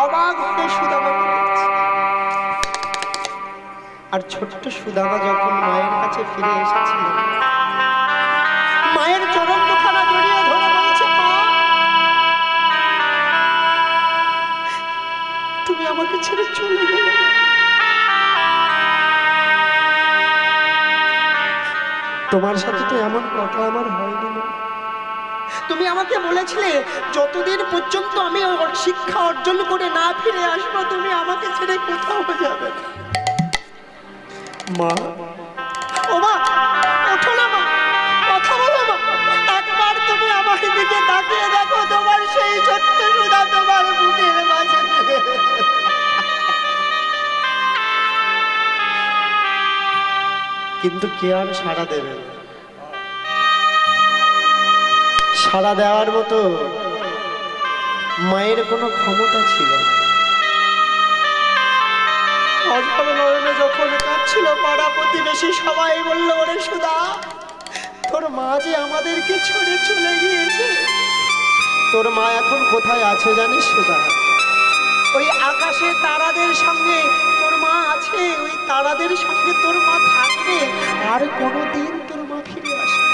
অবাক হয়ে সুদামাকে দেখছে। আর ছোট্ট সুদামা যখন মায়ের কাছে ফিরে এসেছিল, মায়ের চরণ দুখানা জড়িয়ে ধরে বলছে, মা তুমি আমাকে ছেড়ে চলে গেলে, তোমার সাথে তো এমন কথা আমার হয়নি মা। তুমি আমাকে বলেছিলে যতদিন পর্যন্ত আমি শিক্ষা অর্জন করে না ফিরে আসবো তুমি আমাকে ছেড়ে কোথাও যাবে না। মা, ও মা, ওঠো না মা, কথা বলো মা, একবার তুমি আমার দিকে তাকিয়ে দেখো, তোমার সেই ছোট্ট সুধা তোমার বুকের মাঝে। কিন্তু কে আর সাড়া দেবে না? সাড়া দেওয়ার মতো মায়ের কোনো ক্ষমতা ছিল না। অঝর নয়নে যখন কাঁদছিল, পাড়া প্রতিবেশী সবাই বলল, ওরে সুধা, তোর মা যে আমাদেরকে ছেড়ে চলে গিয়েছে। তোর মা এখন কোথায় আছে জানিস সুধা? ওই আকাশে তারাদের সঙ্গে তোর মা আছে, ওই তারাদের সঙ্গে তোর মা থাকবে, আর কোনোদিন তোর মা ফিরে আসবে।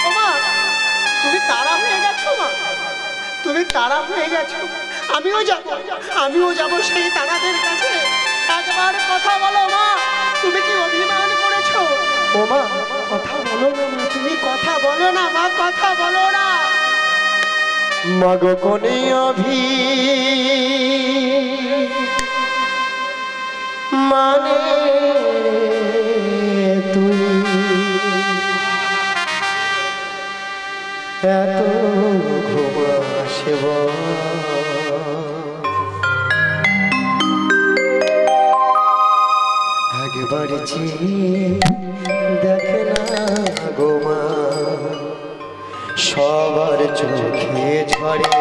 ও মা, তুমি তারা হয়ে গেছো মা, তুমি তারা হয়ে গেছো। আমিও যাব সেই তারাদের কাছে। একবার কথা বলো মা, তুমি কি অভিমান করেছো? ও মা, কথা বলো না মা, তুমি কথা বলো না মা, কথা বলো না। মাগো কোনে মানে তুই এত ঘুমাসে একবার দেখে না গো মা, সবার চোখে ঝরে।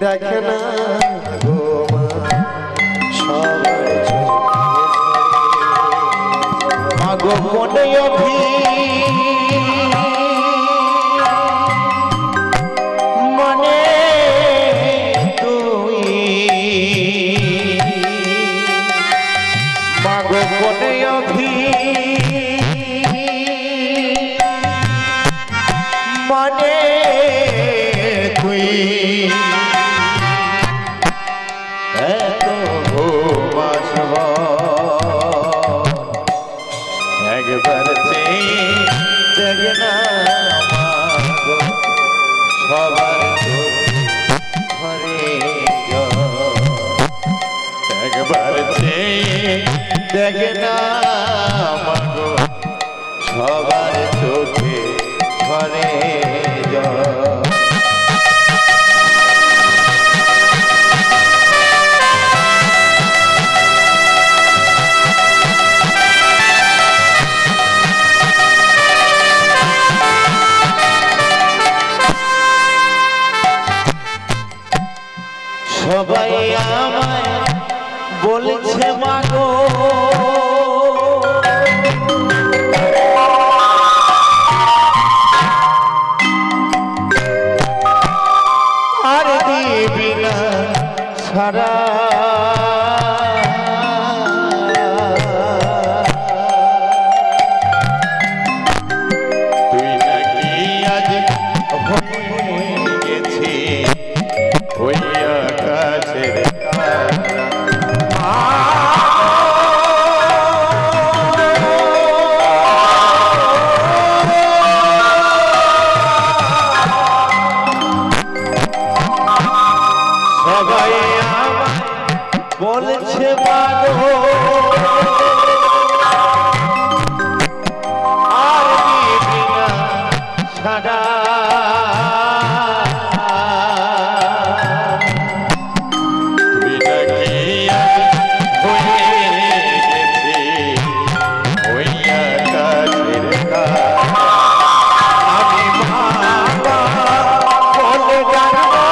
দেখে না গো মা, সবার চোখে ঝরে। মাগো মনে মানে তুই, মাগো মনে মানে তুই এত ঘুমাস, একবার দেখ না মাগো, সবার ঘরে একবার দেখ না মাগো, সবার চোখে ঘরে সবাই আমায় বলছে মাগো, আর দিবি না সারা, তুই নাই সবাই আমায় বলছে মাগো আর নিবি না সারা তুই নাকি আমি হয়ে গেছি ওই আকাশের তারা। আমি বাবা বলে ডাকবো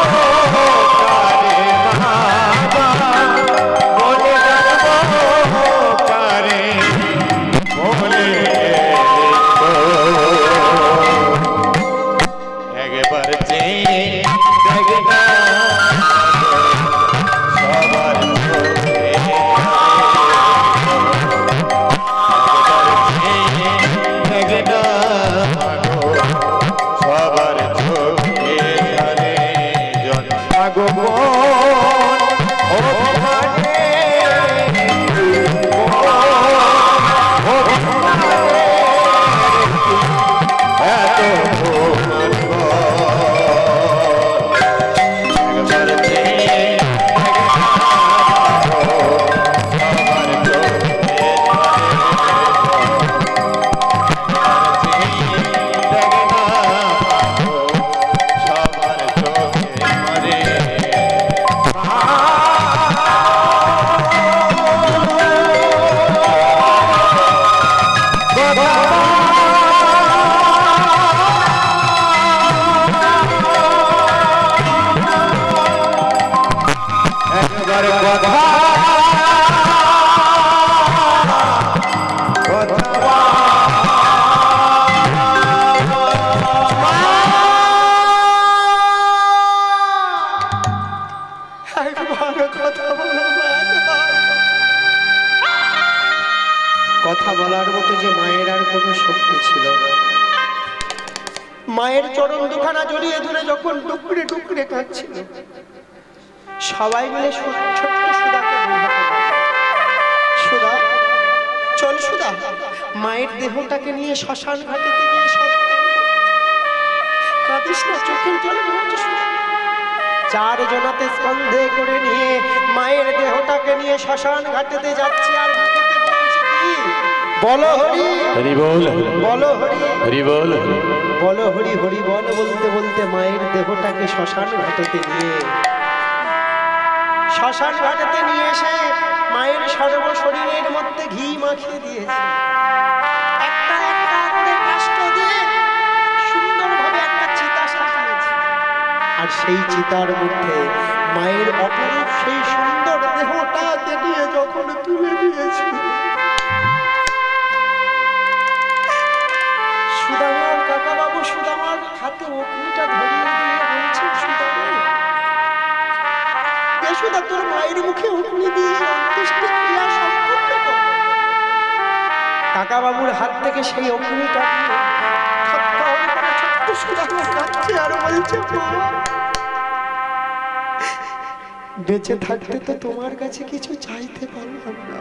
কারে, বাবা বলে ডাকবো কারে, বলে একবার চেয়ে দেখ না সবার চোখে, একবার চেয়ে দেখ না সবার চোখে ধারে জন্মাগো ও মানে এত একবার চেয়ে সবার চোখে কথা বলার মতো যে মায়ের আর কোনো শক্তি ছিল না। মায়ের চরণ দুখানা জড়িয়ে ধরে যখন টুকরে টুকরে কাঁদছিল, সবাই মিলে ছোট্ট সুধাকে বোঝাতে লাগলো, সুধা চল সুধা, মায়ের দেহটাকে নিয়ে শ্মশান ঘাটেতে গিয়ে সব কাঁদিস না, চোখের জল মুছে সুধা। চার জনাতে স্কন্ধে করে নিয়ে মায়ের দেহটাকে নিয়ে শ্মশান ঘাটেতে যাচ্ছে, আর বুকেতে বলছে কি, বলো হরি হরি বল, বলো হরি হরি বল, বলো হরি হরি বল বলতে বলতে মায়ের দেহটাকে শ্মশান ঘাটেতে নিয়ে এসে মায়ের সর্ব শরীরের মধ্যে ঘি মাখিয়ে দিয়েছে। একটা একটা করে কাষ্ঠ দিয়ে সুন্দরভাবে একটা চিতা সাজিয়েছে, আর সেই চিতার মধ্যে মায়ের অপরূপ সেই সুন্দর দেহটাকে নিয়ে যখন তুলে দিয়েছে, সুদামার কাকা বাবু সুদামার হাতে অগ্নিটা ধরিয়ে দিয়ে বলছে, সুদা তোর মায়ের মুখে অগ্নি দিয়ে অন্ত্যেষ্টি ক্রিয়া সম্পূর্ণ কর। কাকা বাবুর হাত থেকে সেই অগ্নিটা ছোট্ট সুদামা কাঁদছে আর বলছে, বেঁচে থাকতে তো তোমার কাছে কিছু চাইতে পারলাম না,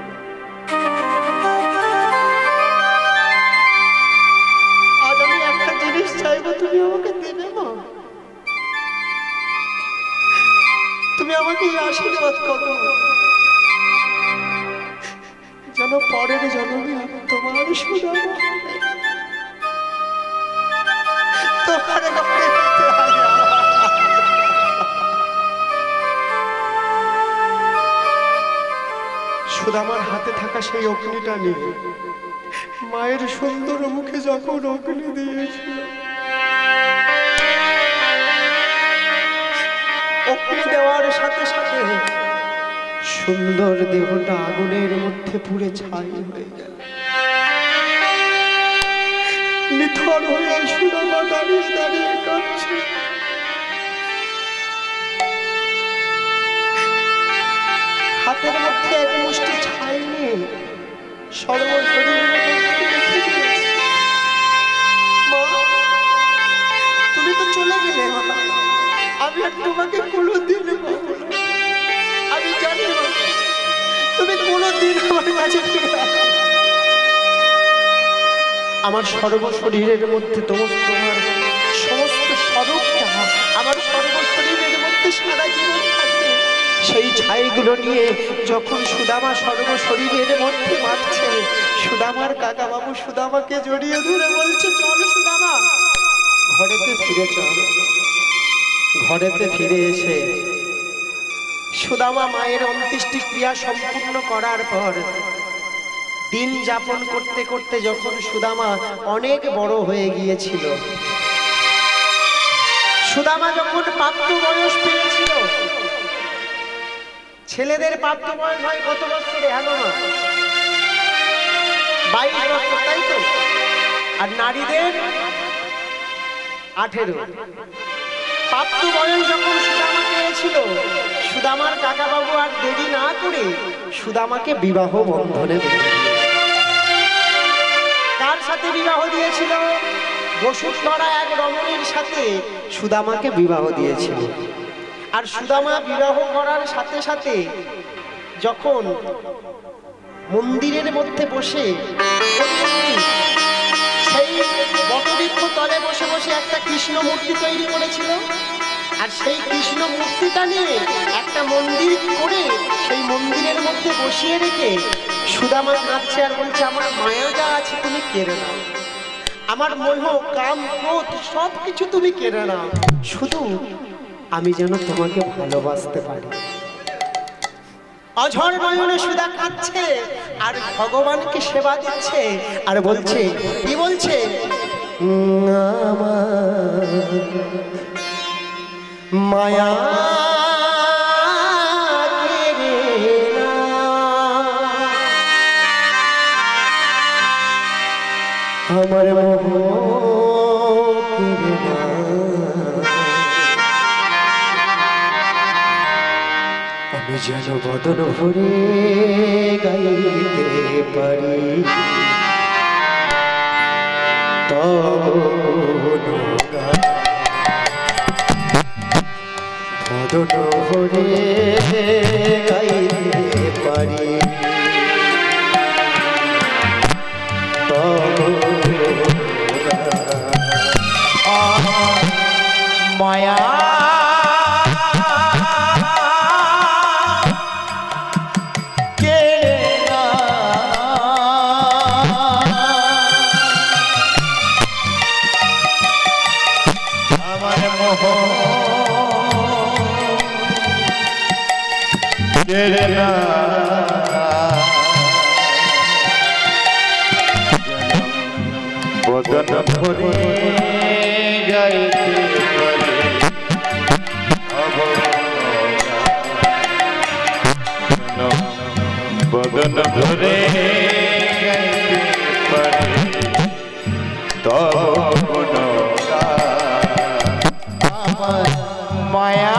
আজ আমি একটা জিনিস চাইবো, তুমি আমাকে দেবে মা, তুমি আমাকে আশীর্বাদ করো যেন পরের জন্মে আমি তোমার সুদামা তোমার সুদামার হাতে থাকা সেই অগ্নিটা নিয়ে মায়ের সুন্দর মুখে যখন অগ্নি দিয়েছিল, অগ্নি দেওয়ার সাথে সাথে সুন্দর দেহটা আগুনের মধ্যে পুড়ে ছাই হয়ে গেল। নিথর হয়ে সুদামা দাঁড়িয়ে দাঁড়িয়ে কাঁদছে। হাতের মধ্যে এক মুষ্টি ছাই নিয়ে সর্ব শরীরের মধ্যে রেখে দিয়েছে। মা, তুমি তো চলে গেলে, আমি আর তোমাকে কোনোদিন পাবো না। আমি জানি তুমি কোনোদিন আমার কাছে ফিরে আসবে। আমার সর্ব শরীরের মধ্যে তোমার সমস্ত স্বরূপটা আমার সর্ব শরীরের মধ্যে সারা জীবন থাকবে। সেই ছাইগুলো নিয়ে যখন সুদামা সর্বশরীরের মধ্যে মারছে, সুদামার কাকা বাবু সুদামাকে জড়িয়ে ধরে বলছে, চল সুদামা ঘরেতে ফিরে চল। ঘরেতে ফিরে এসে সুদামা মায়ের অন্ত্যেষ্টি ক্রিয়া সম্পূর্ণ করার পর দিন যাপন করতে করতে যখন সুদামা অনেক বড় হয়ে গিয়েছিল, সুদামা যখন প্রাপ্ত বয়স পেয়েছিল, ছেলেদের প্রাপ্ত বয়স হয় কত বছরে? হ্যালো মা, 22 বছর, তাই তো? আর নারীদের 18। প্রাপ্ত বয়স যখন সুদামা পেয়েছিল, সুদামার কাকা বাবু আর দেরি না করে সুদামাকে বিবাহ বন্ধনে কার সাথে বিবাহ দিয়েছিল? বসুন্ধরা এক রমণীর সাথে সুদামাকে বিবাহ দিয়েছিল। আর সুদামা বিবাহ করার সাথে সাথে যখন মন্দিরের মধ্যে বসে সেই বটবৃক্ষ তলে বসে বসে একটা কৃষ্ণ মূর্তি তৈরি করেছিল, আর সেই কৃষ্ণ মূর্তিটা নিয়ে একটা মন্দির করে সেই মন্দিরের মধ্যে বসিয়ে রেখে সুদামা কাঁদছে আর বলছে, আমার মায়া যা আছে তুমি কেড়ে নাও, আমার মোহ কাম ক্রোধ সব কিছু তুমি কেড়ে নাও, শুধু আমি যেন তোমাকে ভালোবাসতে পারি। অঝর নয়নে সুদা কাঁদছে আর ভগবানকে সেবা দিচ্ছে আর বলছে, কি বলছে? মায়া আমার আমি যেন বদন ভরে গাইতে পারি বদন ভরে গাইতে পারি মায়া বদন ভরে গাইতে পারি বদন ভরে গাইতে পারি তব মায়া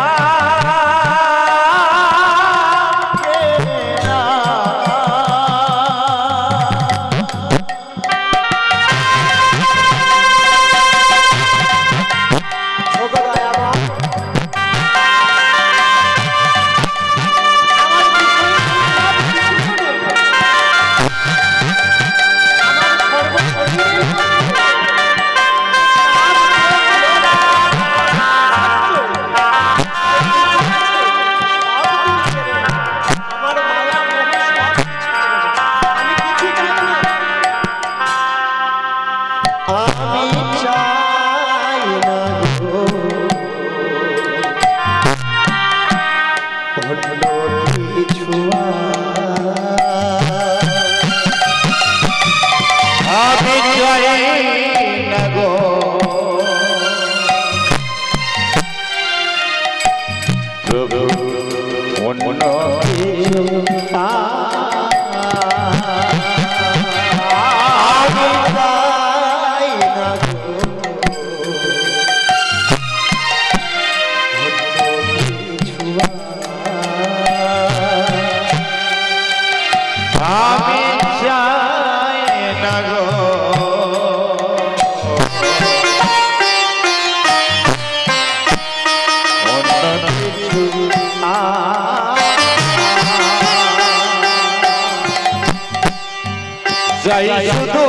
যাই শুধু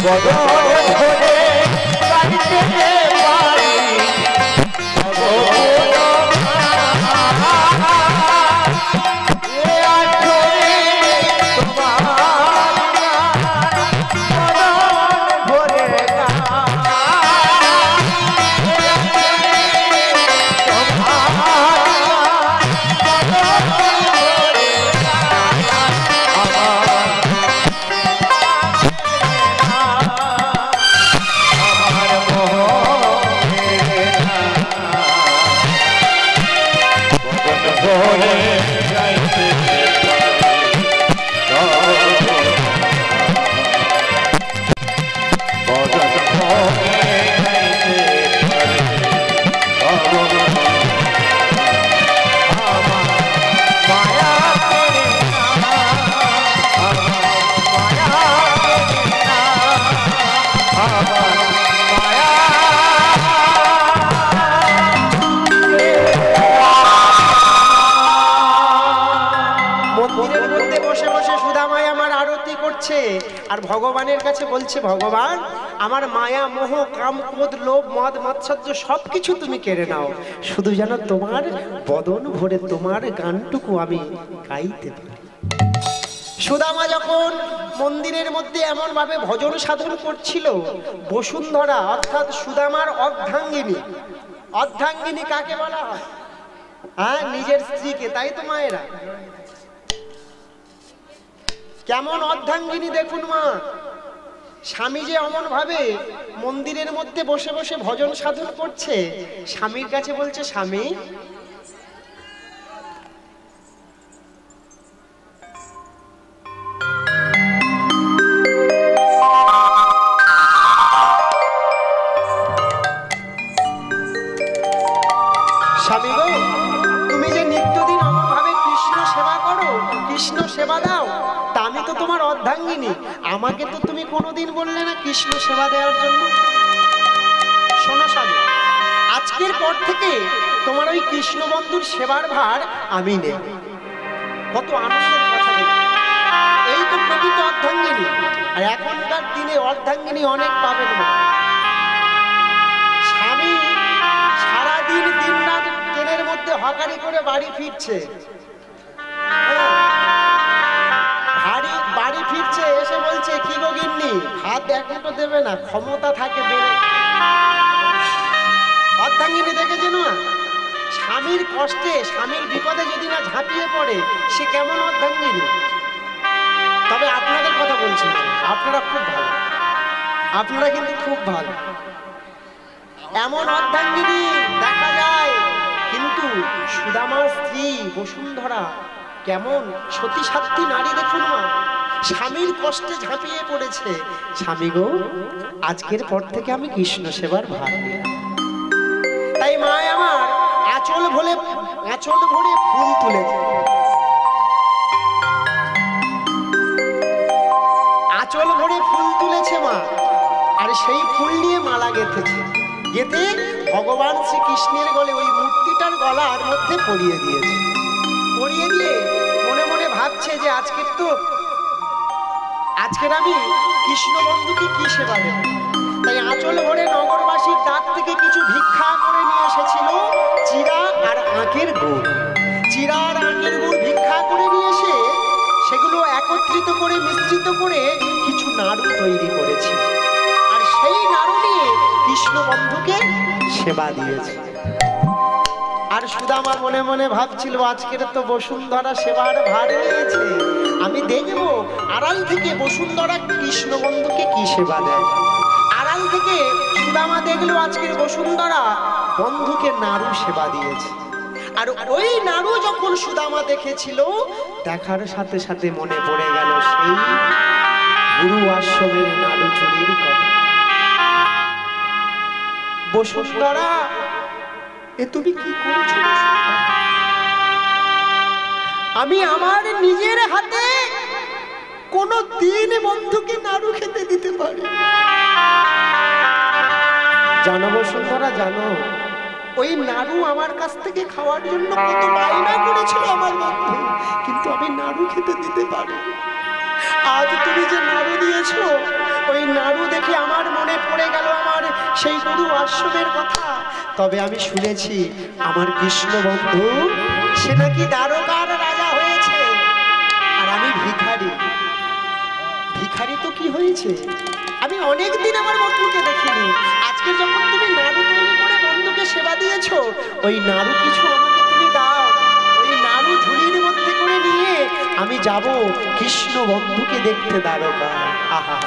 বদন ভরে গাইতে পারি করছে আর ভগবানের কাছে বলছে, ভগবান আমার মায়া মোহ কাম ক্রোধ লোভ মদ মাৎসর্য সব কিছু তুমি কেড়ে নাও, শুধু যেন তোমার বদন ভরে তোমার গানটুকু আমি গাইতে পারি। সুদামা যখন মন্দিরের মধ্যে এমন ভাবে ভজন সাধন করছিল, বসুন্ধরা অর্থাৎ সুদামার অর্ধাঙ্গিনী, অর্ধাঙ্গিনী কাকে বলা হয়? হ্যাঁ, নিজের স্ত্রীকে, তাই তো মায়েরা? কেমন অর্ধাঙ্গিনী দেখুন মা, স্বামী যে অমন ভাবে মন্দিরের মধ্যে বসে বসে ভজন সাধন করছে, স্বামীর কাছে বলছে, স্বামী স্বামী গো, তুমি যে নিত্যদিন অমন ভাবে কৃষ্ণ সেবা করো, কৃষ্ণ সেবা দাও, তা আমি তো তোমার অর্ধাঙ্গিনী, আমাকে তো তুমি কোনোদিন বললে না কৃষ্ণ সেবা দেওয়ার জন্য। শোনো স্বামী, আজকের পর থেকে তোমার ওই কৃষ্ণ বন্ধুর সেবার ভার আমি নেব। কত আনন্দের কথা দেখো, এই তো প্রকৃত অর্ধাঙ্গিনী। আর এখনকার দিনে অর্ধাঙ্গিনী অনেক পাবেন না। স্বামী সারাদিন দিন রাত ট্রেনের মধ্যে হকারি করে বাড়ি ফিরছে, বাড়ি ফিরছে, এসে বলছে, কি গো গিন্নি, হাত এক মুঠো দেবে না, ক্ষমতা থাকে বেড়ে। অর্ধাঙ্গিনী দেখেছে না, স্বামীর কষ্টে স্বামীর বিপদে যদি না ঝাঁপিয়ে পড়ে, সে কেমন অর্ধাঙ্গিনী? তবে আপনাদের কথা বলছি না, আপনারা খুব ভালো, আপনারা কিন্তু খুব ভালো। এমন অর্ধাঙ্গিনী দেখা যায়, কিন্তু সুদামার স্ত্রী বসুন্ধরা কেমন সতী সাধ্বী নারী দেখুন মা, স্বামীর কষ্টে ঝাঁপিয়ে পড়েছে। স্বামী গো, আজকের পর থেকে আমি কৃষ্ণ সেবার ভার নিই। তাই মা আমার আঁচল ভরে ফুল তুলেছে, আঁচল ভরে ফুল তুলেছে মা, আর সেই ফুল নিয়ে মালা গেঁথেছে, গেঁথে ভগবান শ্রীকৃষ্ণের গলে ওই মূর্তিটার গলার মধ্যে পরিয়ে দিয়েছে। পরিয়ে দিয়ে মনে মনে ভাবছে যে আজকের আমি কৃষ্ণ বন্ধুকে কি সেবা দেব। তাই আঁচল ভরে নগরবাসীর ডাক থেকে কিছু ভিক্ষা করে নিয়ে এসেছিল চিরা আর আঁকের গুড়। চিরা আর আঁকের গুড় ভিক্ষা করে নিয়ে এসে সেগুলো একত্রিত করে মিশ্রিত করে কিছু নাড়ু তৈরি করেছে, আর সেই নাড়ু নিয়ে কৃষ্ণ বন্ধুকে সেবা দিয়েছে। আর সুদামা মনে মনে ভাবছিল, আজকের তো বসুন্ধরা সেবার ভার নিয়েছে, আমি দেখবো আড়াল থেকে বসুন্ধরা কৃষ্ণ বন্ধুকে কি সেবা দেয়। আড়াল থেকে সুদামা দেখলো আজকের বসুন্ধরা বন্ধুকে নাড়ু সেবা দিয়েছে। আর ওই নাড়ু যখন সুদামা দেখেছিল, দেখার সাথে সাথে মনে পড়ে গেল সেই গুরু আশ্রমের নাড়ু চুরির কথা। বসুন্ধরা, এ তুমি কি করছো? আমি আমার নিজের হাতে কোনো দিন বন্ধুকে নাড়ু খেতে দিতে পারি। জানো বসুন্ধরা, জানো ওই নাড়ু আমার কাছ থেকে খাওয়ার জন্য কত বায়না করেছিল আমার বন্ধু, কিন্তু আমি নাড়ু খেতে দিতে পারি। আজ তুমি যে নাড়ু দিয়েছো, ওই নাড়ু দেখে আমার মনে পড়ে গেল আমার সেই গুরু আশ্রমের কথা। তবে আমি শুনেছি আমার কৃষ্ণ বন্ধু সে নাকি দ্বারকার রাজা হয়েছে, আর আমি ভিখারি। ভিখারি তো কি হয়েছে, আমি অনেকদিন আমার বন্ধুকে দেখিনি। আজকে যখন তুমি নাড়ু তৈরি করে বন্ধুকে সেবা দিয়েছো, ওই নাড়ু কিছু আমাকে তুমি দাও। ওই নাড়ু ঝুলির মধ্যে করে নিয়ে আমি যাব কৃষ্ণ বন্ধুকে দেখতে দ্বারকা। আহা,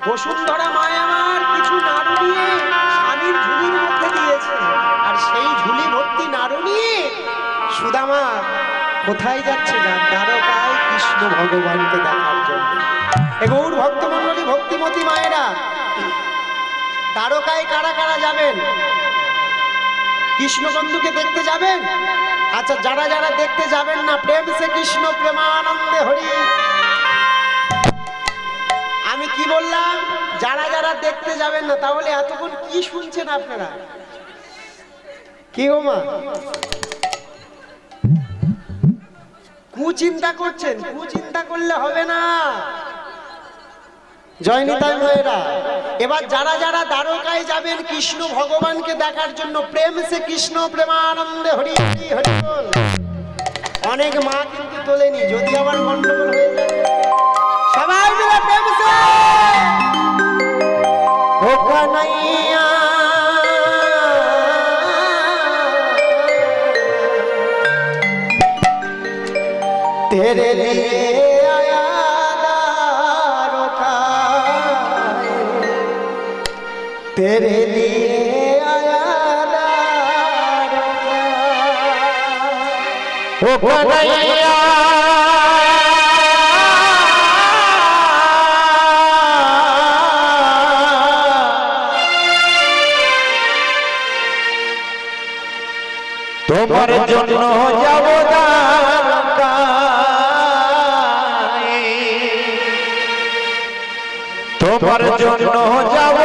বসুন্ধরা মায় আমার কিছু নাড়ু নিয়ে স্বামীর ঝুলির মধ্যে দিয়েছে, আর সেই ঝুলি ভর্তি নাড়ু নিয়ে সুদামা কোথায় যাচ্ছে? দ্বারকায় কৃষ্ণ ভগবানকে দেখার জন্য। গৌর ভক্তমণ্ডলী, ভক্তিমতী মায়েরা, দ্বারকায় কারা কারা যাবেন? কৃষ্ণ বন্ধুকে দেখতে যাবেন? আচ্ছা, যারা যারা দেখতে যাবেন না, প্রেম সে কৃষ্ণ প্রেমানন্দে হরি। আমি কি বললাম? যারা যারা দেখতে যাবেন না, তাহলে এতক্ষণ কি শুনছেন আপনারা? কি গো মা, কুচিন্তা করছেন, কুচিন্তা করলে হবে না। জয় নিতাই ভাইরা, এবার যারা যারা দ্বারকায় যাবেন কৃষ্ণ ভগবানকে দেখার জন্য, প্রেম সে কৃষ্ণ প্রেমানন্দে হরি হরি হরি বল। অনেক মা কিন্তু তোলেনি, যদি আবার গন্ডগোল হয়ে যায়। সবাই মিলে প্রেম সে ও কানাইয়া तेरे लिए आया द्वारकाए, तेरे लिए आया द्वारकाए। ओ कन्हैया তোমার জন্য যাব দ্বারকায়, তোমার জন্য যাব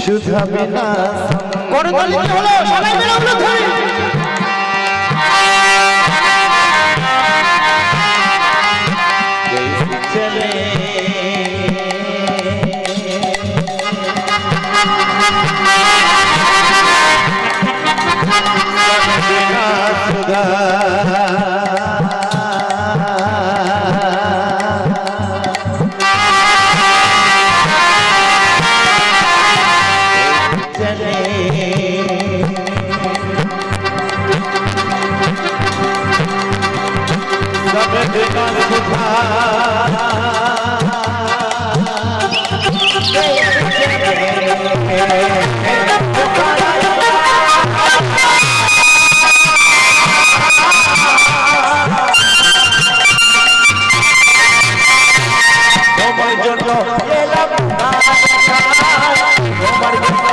সুধা বিনা করতালি হলো, সবাই মিলে উঠো ধরে। চলে সুধা তোমার জন্য এলাম তোমার জন্য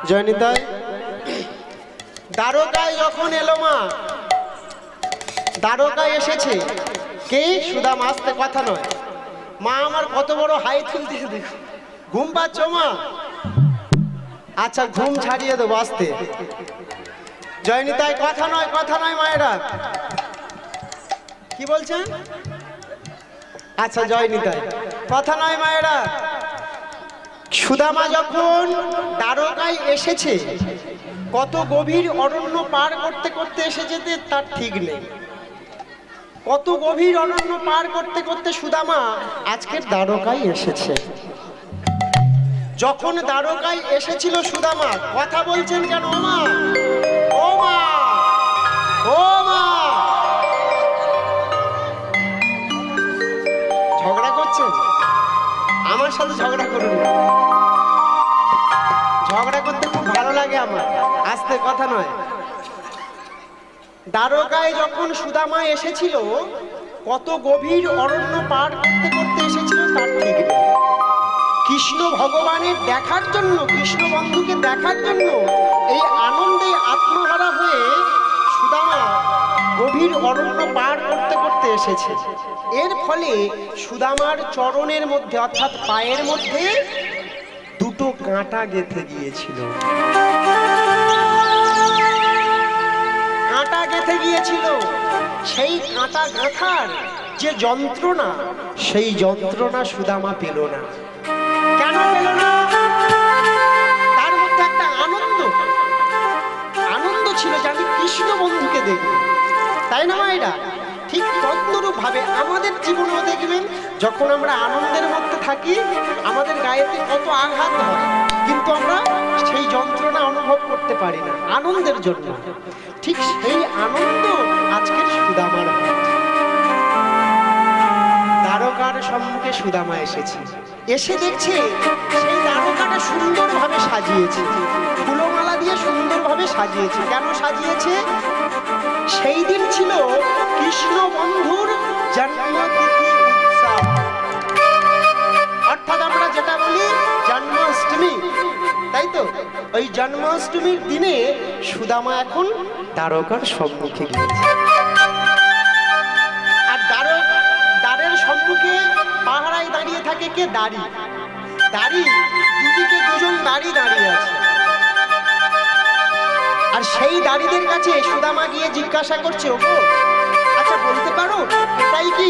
জয়নিতাই দ্বারকায় যখন এলো মা, দ্বারকায় এসেছে কে? সুদামা। আসতে কথা নয়, মা আমার কত বড় হাই তুলতে দেখো। ঘুম পাচ্ছ মা? আচ্ছা ঘুম ছাড়িয়ে দেবো, আসতে। জয়নিতাই কথা নয়, কথা নয় মায়েরা। কি বলছেন? আচ্ছা জয়নিতাই কথা নয় মায়েরা। সুদামা যখন দ্বারকায় এসেছে, কত গভীর অরণ্য পার করতে করতে এসেছে তার ঠিক নেই। কত গভীর অরণ্য পার করতে করতে সুদামা আজকের দ্বারকায় এসেছে। যখন দ্বারকায় এসেছিল সুদামা, কথা বলছেন কেন? ও মা, ও মা, ও মা, ঝগড়া করছেন? আমার সাথে ঝগড়া করুন না, ঝগড়া করতে খুব ভালো লাগে আমার, আস্তে কথা নয়। দ্বারকায় যখন সুদামা এসেছিল, কত গভীর অরণ্য পার করতে করতে এসেছিল তার ঠিক নেই। কৃষ্ণ ভগবানের দেখার জন্য, কৃষ্ণ বন্ধুকে দেখার জন্য এই আনন্দে আত্মহারা হয়ে সুদামা গভীর অরণ্য পার করতে করতে এসেছে। এর ফলে সুদামার চরণের মধ্যে অর্থাৎ পায়ের মধ্যে দুটো কাঁটা গেঁথে গিয়েছিল, কাঁটা গেঁথে গিয়েছিল। সেই কাঁটা গাঁথার যে যন্ত্রণা, সেই যন্ত্রণা সুদামা পেল না। কেন পেল না? তার মধ্যে একটা আনন্দ, আনন্দ ছিল যে আমি কৃষ্ণ বন্ধুকে দেখব, তাই না মায়েরা? ঠিক তদ্রূপ ভাবে আমাদের জীবনেও দেখবেন, যখন আমরা আনন্দের মধ্যে থাকি আমাদের গায়েতে কত আঘাত হয়, কিন্তু আমরা সেই যন্ত্রণা অনুভব করতে পারি না আনন্দের জন্য। ঠিক সেই আনন্দ আজকের সুদামার। দ্বারকার সম্মুখে সুদামা এসেছে, এসে দেখছে সেই দ্বারকাটা সুন্দরভাবে সাজিয়েছে, ফুলমালা দিয়ে সুন্দরভাবে সাজিয়েছে। কেন সাজিয়েছে? সেই দিন ছিল কৃষ্ণ বন্ধুর জন্মতিথি উৎসব, অর্থাৎ আমরা যেটা বলি জন্মাষ্টমী, তাই তো? ওই জন্মাষ্টমীর দিনে সুদামা এখন দ্বারকার সম্মুখে গিয়েছে। আর দ্বারের সম্মুখে পাহারায় দাঁড়িয়ে থাকে কে? দাঁড়ি, দাঁড়ি, দুদিকে দুজন দাঁড়ি দাঁড়িয়ে আছে। আর সেই দাঁড়িদের কাছে সুদামা গিয়ে জিজ্ঞাসা করছে, ওগো আচ্ছা বলতে পারো এটাই কি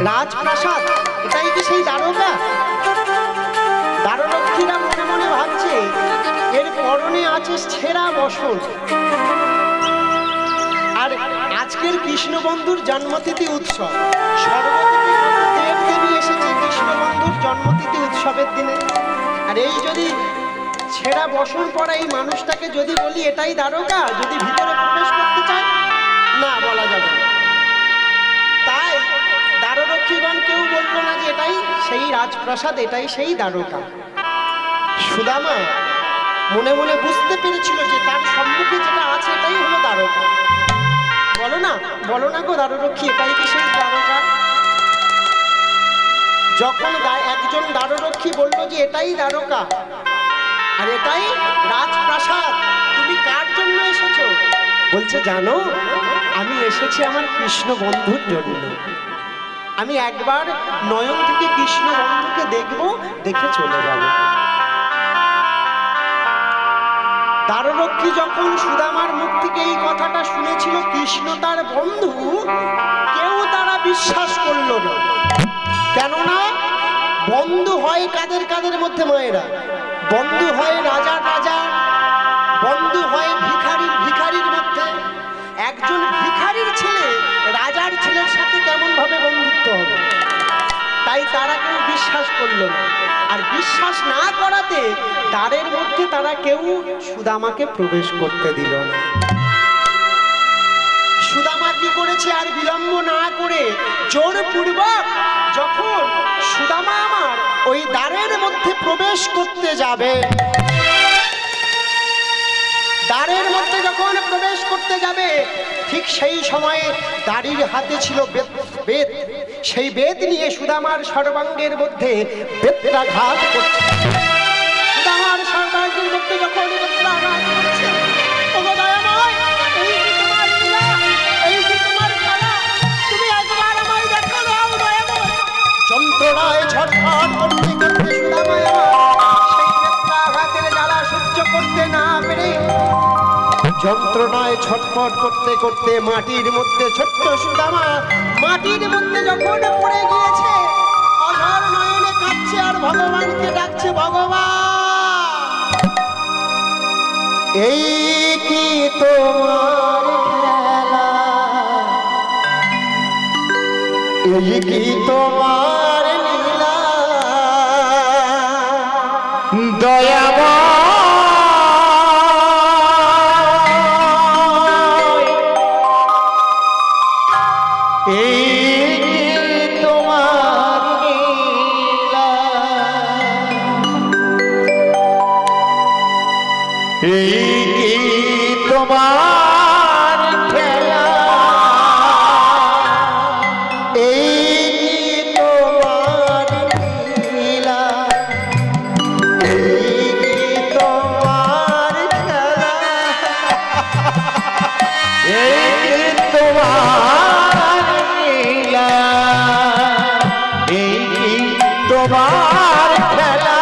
রাজপ্রাসাদ? এটাই কি সেই দ্বারকা? দ্বাররক্ষীরা মনে মনে ভাবছে এর পরনে আছে ছেঁড়া বসন। আর আজকের কৃষ্ণ বন্ধুর জন্মতিথি উৎসব, সর্বদেবী দেব দেবী এসেছে কৃষ্ণ বন্ধুর জন্মতিথি উৎসবের দিনে। আর এই যদি ছেঁড়া বসন পরা এই মানুষটাকে যদি বলি এটাই দ্বারকা, যদি ভিতরে প্রবেশ করতে চায়, না বলা যাবে না। তাই দ্বাররক্ষীগণ কেউ বললো না যে এটাই সেই রাজপ্রাসাদ, এটাই সেই দ্বারকা। সুদামা মনে মনে বুঝতে পেরেছিল যে তার সম্মুখে যেটা আছে এটাই হলো দ্বারকা। বলো না, বলো না গো দ্বাররক্ষী, এটাই কি সেই দ্বারকা? যখন একজন দ্বাররক্ষী বলল যে এটাই দ্বারকা আর এটাই রাজপ্রাসাদ, তুমি কার জন্য এসেছো? বলছে জানো, আমি এসেছি আমার কৃষ্ণ বন্ধুর জন্য। আমি একবার নয়ন থেকে কৃষ্ণ বন্ধুকে দেখব, দেখে চলে যাব। দ্বাররক্ষী যখন সুদামার মুখ থেকে এই কথাটা শুনেছিল কৃষ্ণ তার বন্ধু, কেউ তারা বিশ্বাস করল না। কেননা বন্ধু হয় কাদের কাদের মধ্যে মায়েরা? বন্ধু হয় রাজার রাজা, বন্ধু হয় ভিখারির ভিখারির মধ্যে। একজন ভিখারির ছেলে রাজার ছেলের সাথে কেমন ভাবে বন্ধুত্ব হবে? তাই তারা কেউ বিশ্বাস করলো না। আর বিশ্বাস না করাতে দ্বারের মধ্যে তারা কেউ সুদামাকে প্রবেশ করতে দিল না। সুদামা কি করেছে? আর বিলম্ব না করে জোরপূর্বক যখন সুদামা আমার ওই দ্বারের মধ্যে প্রবেশ করতে যাবে, দ্বারের মধ্যে যখন প্রবেশ করতে যাবে, ঠিক সেই সময়ে দাড়ির হাতে ছিল বেদ। সেই বেদ নিয়ে সুদামার সর্বাঙ্গের মধ্যে বেত্রাঘাত করছে। সুদামার সর্বাঙ্গের মধ্যে যখন বেত্রাঘাত করছে, ওগো দয়াময়, এই যে তোমার লীলা, এই যে তোমার খেলা, তুমি একবার আমায় দেখা দাও দয়াময়। যন্ত্রণায় ছটফট করতে করতে সুদামা সেই বেত্রাঘাতের জ্বালা সহ্য করতে না পেরে, যন্ত্রণায় ছটফট করতে করতে মাটির মধ্যে ছোট্ট সুদামা মাটির মধ্যে যখন পড়ে গিয়েছে, অঝর নয়নে কাঁদছে আর ভগবানকে ডাকছে, ভগবান এই কি তোমার খেলা, এই কি তোমার লীলা, দয়াময় এই তোমার লীলা, এই তোমার খেলা, এই তোমার লীলা, এই তোমার খেলা, এই তোমার লীলা, এই তোমার খেলা।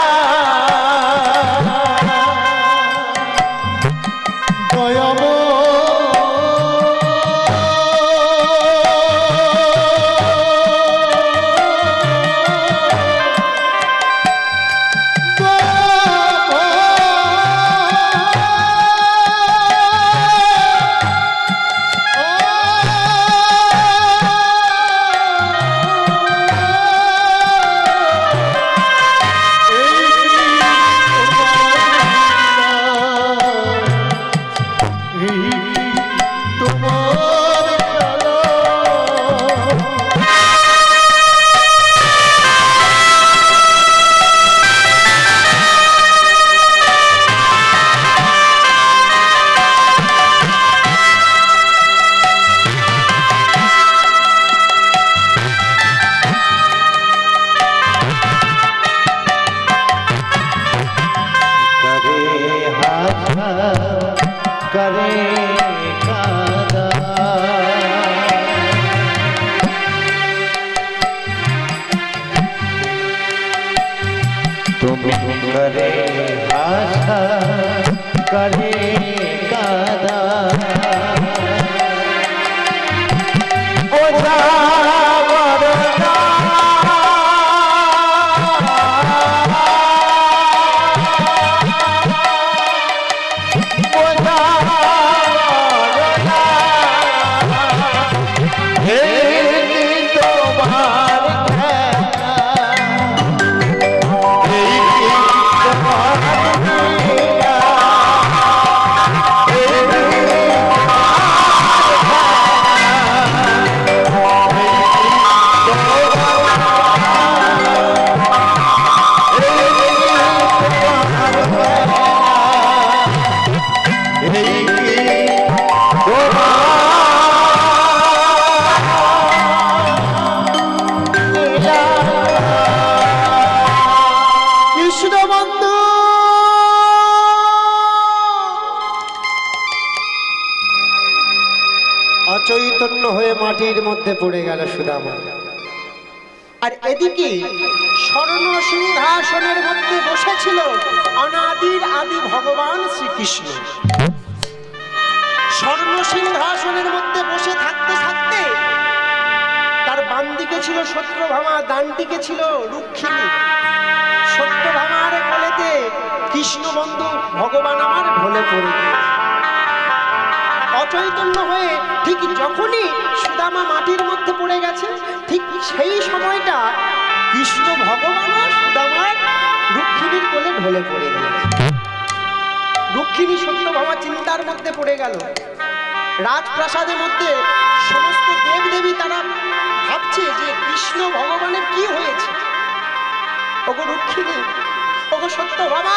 करे कादा तुम करे आशा करे कादा ओझा वरदा অচৈতন্য হয়ে মাটির মধ্যে পড়ে গেল সুদামা। আর এদিকে স্বর্ণ সিংহাসনের মধ্যে বসেছিল অনাদির আদি ভগবান শ্রীকৃষ্ণ। স্বর্ণ সিংহাসনের মধ্যে বসে থাকতে থাকতে তার বাম দিকে ছিল সত্যভামা, ডান দিকে ছিল রুক্মিণী। সত্যভামার কোলেতে কৃষ্ণ বন্ধু ভগবান আমার ঢলে পড়ে গেছে। অচৈতন্য হয়ে ঠিক যখনই সুদামা মাটির মধ্যে পড়ে গেছে, ঠিক সেই সময়টা কৃষ্ণ ভগবানও সুদামার রুক্মিণীর কোলে ঢলে পড়ে গেছে। রুক্মিণী সত্যভামা চিন্তার মধ্যে পড়ে গেল। রাজপ্রাসাদের মধ্যে সমস্ত দেবদেবী তারা ভাবছে যে কৃষ্ণ ভগবানের কি হয়েছে। ওগো রুক্মিণী, ওগো সত্যভামা,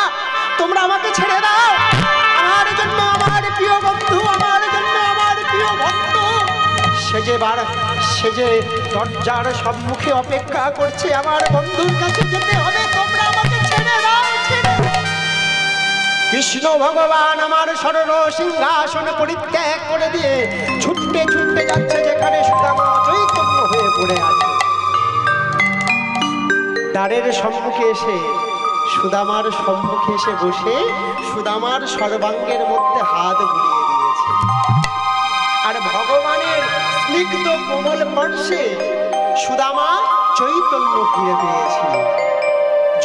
তোমরা আমাকে ছেড়ে দাও। আমার জন্য আমার প্রিয় বন্ধু, আমার জন্য আমার প্রিয় ভক্ত সে যে দরজার সম্মুখে অপেক্ষা করছে। আমার বন্ধুর কাছে যেতে হবে, তোমরা আমাকে ছেড়ে দাও, ছেড়ে দাও। কৃষ্ণ ভগবান আমার স্বর্ণ সিংহাসন পরিত্যাগ করে দিয়ে ছুটতে ছুটতে যাচ্ছে যেখানে সুদামা অচৈতন্য হয়ে পড়ে আছে। দ্বারের সম্মুখে এসে সুদামার সম্মুখে এসে বসে সুদামার সর্বাঙ্গের মধ্যে হাত বুলিয়ে দিয়েছে। আর ভগবানের স্নিগ্ধ কোমল স্পর্শে সুদামা চৈতন্য ফিরে পেয়েছিল।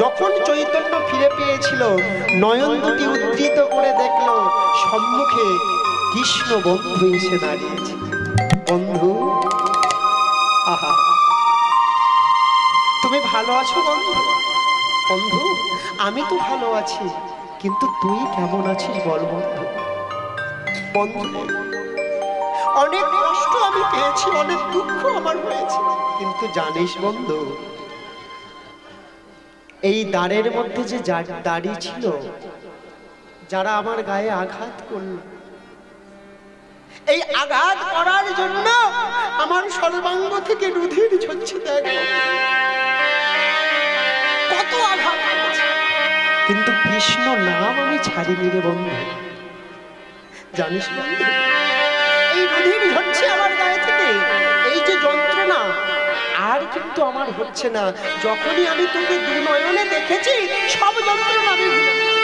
যখন চৈতন্য ফিরে পেয়েছিল, নয়ন দুটি উদ্ধৃত করে দেখল সম্মুখে কৃষ্ণ বন্ধু এসে দাঁড়িয়েছে। বন্ধু, আহা, তুমি ভালো আছো বন্ধু? বন্ধু আমি তো ভালো আছি, কিন্তু তুই কেমন আছিস বল বন্ধু। বন্ধু অনেক কষ্ট আমি পেয়েছি, অনেক দুঃখ আমার হয়েছে, কিন্তু জানিস বন্ধু এই দ্বারের মধ্যে যে দাড়ি ছিল, যারা আমার গায়ে আঘাত করল, এই আঘাত করার জন্য আমার সর্বাঙ্গ থেকে রুধির ঝরছে। দেখ কত আঘাত করেছে, কিন্তু কৃষ্ণ নাম আমি ছাড়িনি রে বন্ধু। জানিস বন্ধু এই রুধির ঝরছে আমার গায়ে থেকে, এই যে যন্ত্রণা আর কিন্তু আমার হচ্ছে না। যখনই আমি তোকে দু নয়নে দেখেছি সব যন্ত্রণা আমি ভুলে গেছি।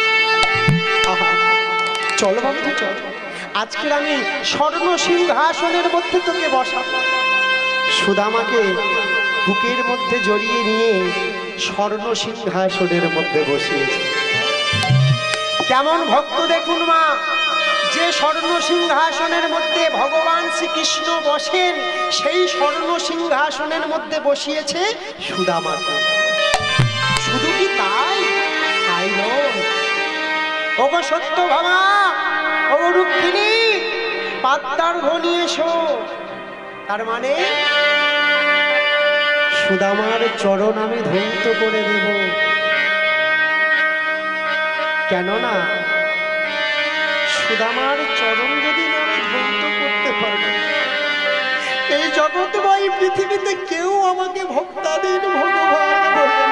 চল বন্ধু চল, আজকের আমি স্বর্ণ সিংহাসনের মধ্যে তোকে বসাবো। সুদামাকে বুকের মধ্যে জড়িয়ে নিয়ে স্বর্ণ সিংহাসনের মধ্যে বসিয়েছে। কেমন ভক্ত দেখুন মা, যে স্বর্ণ সিংহাসনের মধ্যে ভগবান শ্রীকৃষ্ণ বসেন, সেই স্বর্ণ সিংহাসনের মধ্যে বসিয়েছে সুদামাকে। শুধু কি তাই? তাই নয়, ওগো সত্যভামা, ওগো রুক্মিণী, পাত্তার ঘনিয়ে এসো। তার মানে সুদামার চরণ আমি ধৌত করে দেব। কেননা সুদামার চরণ যদি আমি ধৌত করতে পারি, এই জগৎময় পৃথিবীতে কেউ আমাকে ভক্তাধীন ভগবান বলে।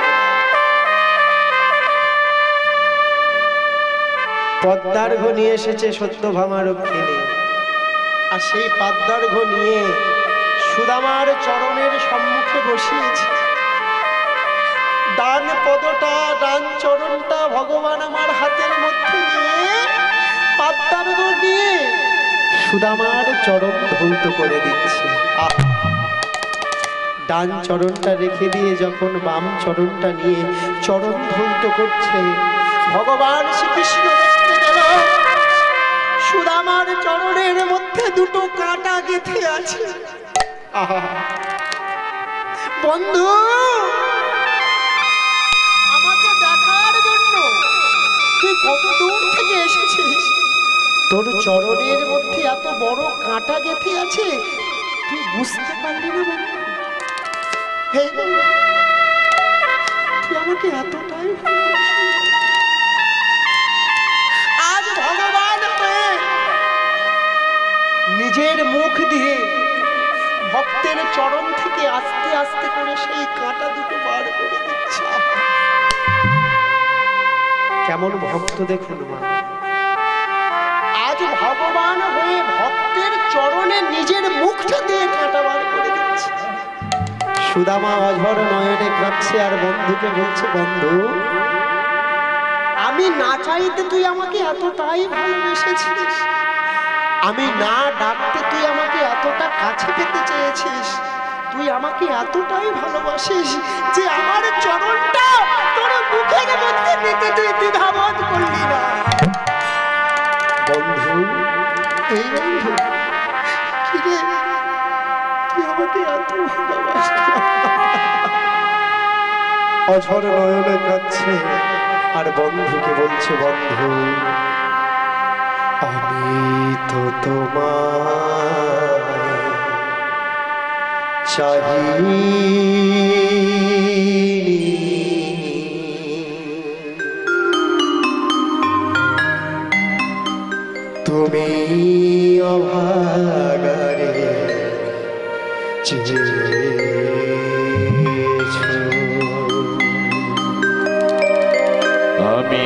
পদ্মার্ঘ নিয়ে এসেছে সত্যভামা রুক্মিণী, আর সেই পদ্মার্ঘ নিয়ে সুদামার চরণের সম্মুখে বসিয়েছে। ডান পদটা, ডান চরণটা ভগবান আমার হাতের মধ্যে নিয়ে পদ্মার্ঘ নিয়ে সুদামার চরণ ধৌত করে দিচ্ছে। ডান চরণটা রেখে দিয়ে যখন বাম চরণটা নিয়ে চরণ ধৌত করছে, ভগবান শ্রীকৃষ্ণ দেখতে গেল সুদামার চরণের মধ্যে দুটো কাঁটা গেঁথে আছে। বন্ধু আমাকে দেখার জন্য তুই কত দূর থেকে এসেছিস, তোর চরণের মধ্যে এত বড় কাঁটা গেঁথে আছে, তুই বুঝতে পারলি না বন্ধু? তুই আমাকে এতটাই ভালোবাসিস। আজ ভগবান হয়ে নিজের মুখ দিয়ে ভক্তের চরণ থেকে আস্তে আস্তে করে সেই কাঁটা দুটো বার করে দিচ্ছে। কেমন ভক্ত দেখুন মা, আজ ভগবান হয়ে ভক্তের চরণে নিজের মুখটা দিয়ে কাঁটা বার করে দিচ্ছে। সুদামা অঝর নয়নে কাঁদছে আর বন্ধুকে বলছে, বন্ধু আমি না চাইতে তুই আমাকে এতটাই ভালোবেসেছিস, আমি না ডাকতে তুই আমাকে এতটা কাছে পেতে চেয়েছিস, তুই আমাকে এতটাই ভালোবাসিস যে আমার চরণটা তোর মুখের মধ্যে নিতে তুই দ্বিধাবোধ করলি না। বন্ধু এই বন্ধু কি রে, তুই আমাকে এত ভালোবাসিস। অঝর নয়নে কাঁদছে আর বন্ধুকে বলছে, বন্ধু আমি তো তোমায় চাহি, তুমি অভাগারে চেয়েছো, আমি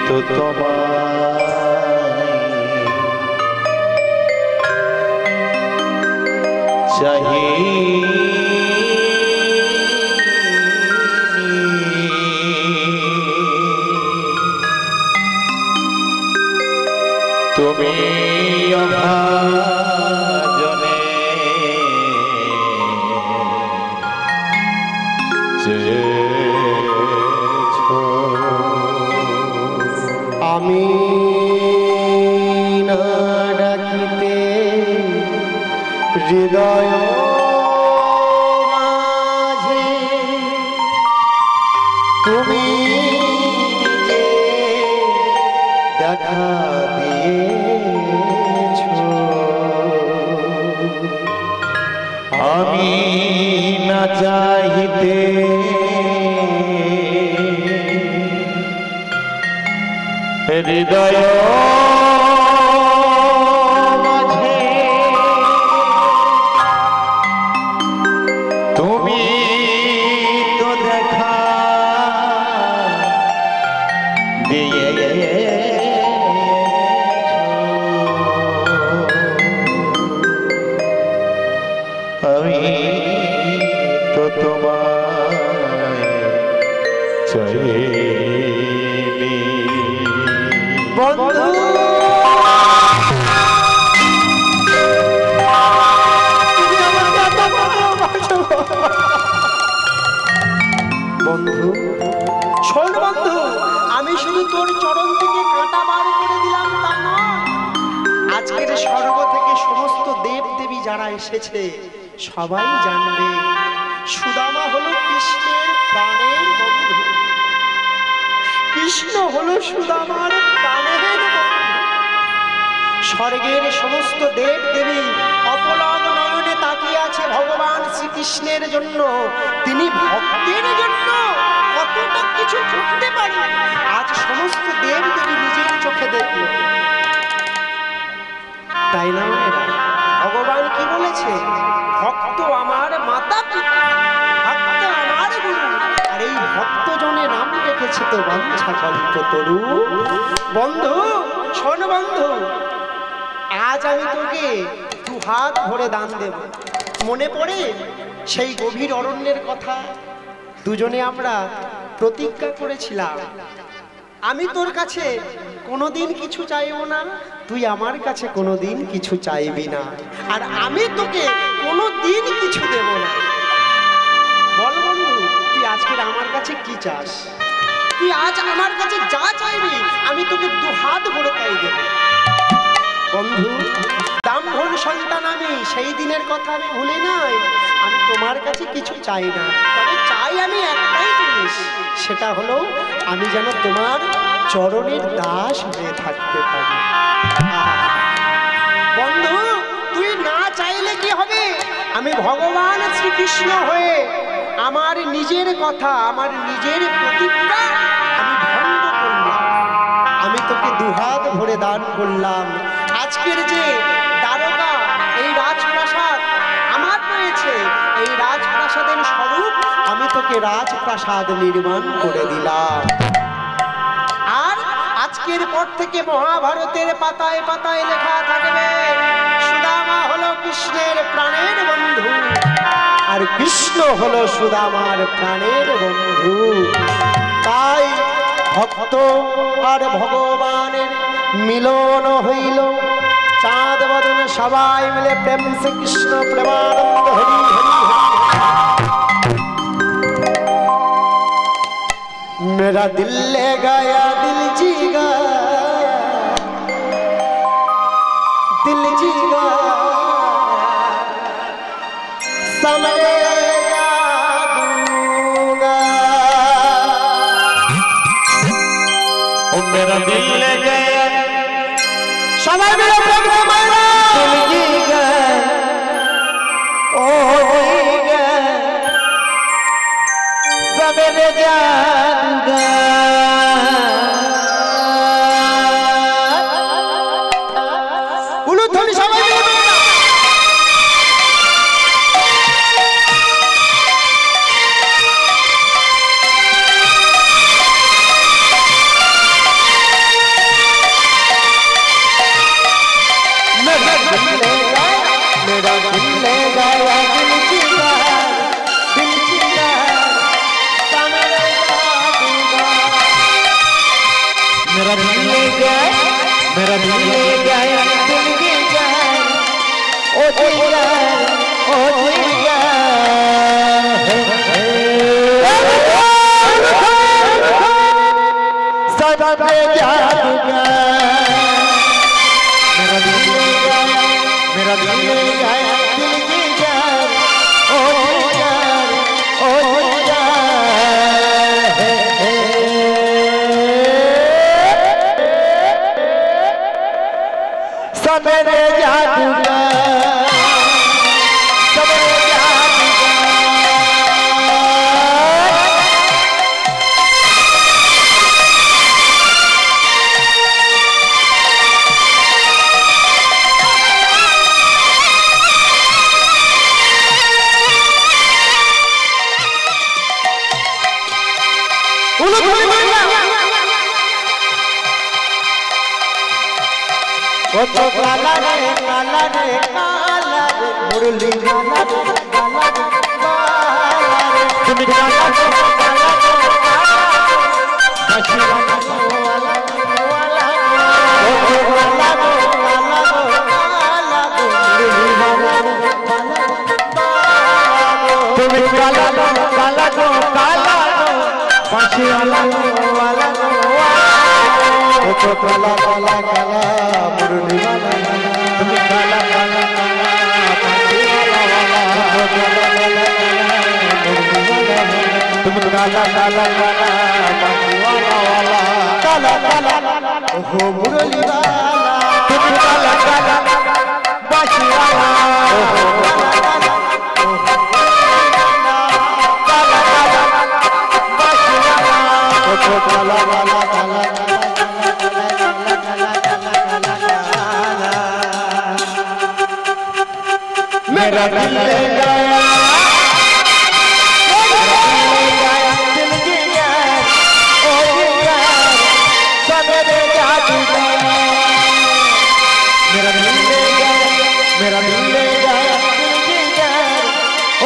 তো তোমায় চাহি, তুমি অভাজনে চেয়েছো, আমি না ডাকিতে হৃদয় মাঝে যাহিতে হৃদয় মাঝে তুমি তো দেখা দিয়ে আমি তো তোমায় চাইনি বন্ধু বন্ধু শোন বন্ধু, আমি শুধু তোর চরণ থেকে কাঁটা বার করে দিলাম তা নয়, আজকের স্বর্গ থেকে সমস্ত দেব দেবী যারা এসেছে সবাই জানবে সুদামা হলো কৃষ্ণের প্রাণের বন্ধু। কৃষ্ণ হলো সুদামার প্রাণের বন্ধু। স্বর্গের সমস্ত দেব দেবী অপলক নয়নে তাকিয়ে আছে ভগবান শ্রীকৃষ্ণের জন্য। তিনি ভক্তের জন্য কতটা কিছু করতে পারে আজ সমস্ত দেব দেবী নিজের চোখে দেখল, তাই না? ভগবান কি বলেছে? ভক্ত আমার মাতা পিতা, ভক্ত আমার গুরু, আর এই ভক্ত জনে নাম রেখেছে তো বাঞ্ছা কল্পতরু। বন্ধু শোন বন্ধু, আজ আমি তোকে দু হাত ভরে দান দেব। মনে পড়ে সেই গভীর অরণ্যের কথা? দুজনে আমরা প্রতিজ্ঞা করেছিলাম আমি তোর কাছে কোনোদিন কিছু চাইবো না, তুই আমার কাছে কোনোদিন কিছু চাইবি না, আর আমি তোকে কোনোদিন কিছু দেব না। বল বন্ধু, তুই আজকের আমার কাছে কি চাস? তুই আজ আমার কাছে যা চাইবি আমি তোকে দু হাত ভরে তাই দেব। বন্ধু, ব্রাহ্মণ সন্তান আমি, সেই দিনের কথা আমি ভুলি নাই। আমি তোমার কাছে কিছু চাই না, তবে চাই আমি একটাই জিনিস, সেটা হলো আমি যেন তোমার চরণের দাস হয়ে থাকতে পারি। বন্ধু, তুই না চাইলে কি হবে? আমি ভগবান শ্রীকৃষ্ণ হয়ে আমার নিজের কথা, আমার নিজের প্রতিজ্ঞা আমি ভঙ্গ করলাম। আমি তোকে দুহাত ভরে দান করলাম। আজকের যে দ্বারকা, এই রাজপ্রাসাদ আমার রয়েছে, এই রাজপ্রাসাদের স্বরূপ আমি তোকে রাজপ্রাসাদ নির্মাণ করে দিলাম। আর আজকের পর থেকে মহাভারতের পাতায় পাতায় লেখা থাকবে সুদামা হলো কৃষ্ণের প্রাণের বন্ধু, আর কৃষ্ণ হলো সুদামার প্রাণের বন্ধু। তাই ভক্ত আর ভগবানের মিলন হইল। চাঁদ বদনে সবাই মিলে প্রেম সে কৃষ্ণ প্রেমানন্দ হরি হরি হরি। मेरा दिल ले गया दिल जीगा, दिल जीगा समझे दूंगा। मेरा दिल ले गया सवाई मेरा प्रेम से मारा दिल जीगा ओ जीगा सवेरे जाऊंगा। उलूध्वनि सवाई मिले मेरा। मेरा दिल ले गया दिल जीगा, दिल जीगा समझे दूंगा। मेरा दिल ले गया, मेरा दिल ले गया दिल जीगा ओ जीगा ओ जीगा। सवेरे जाऊंगा। मेरा दिल ले गया, मेरा दिल ले गया दिल जीगा ओ जीगा ओ जीगा। सवेरे जाऊंगा, सवेरे जाऊंगा। কত কালা রে কালা রে কালা রে মুরলি কালা রে কালা রে কালা রে তুমি কালা রে কালা রে কাশি ওয়ালা ওয়ালা কত কালা রে কালা রে কালা রে মুরলি কালা রে তুমি কালা রে কালা রে কালা রে কাশি ওয়ালা ওয়ালা কত কালা কালা কালা মুরলি বালা তুমি কালা কালা কালা কাশি ওয়ালা তুমি কালা কালা কালা কাশি ওয়ালা কালা কালা ওহো মুরলি বালা তুমি কালা কালা কাশি ওয়ালা ওহো কালা কালা কাশি ওয়ালা কত কালা কালা কালা मेरा दिल ले गया दिल गया ओ गया सवेरे जादूगर मेरा दिल ले गया मेरा दिल ले गया दिल गया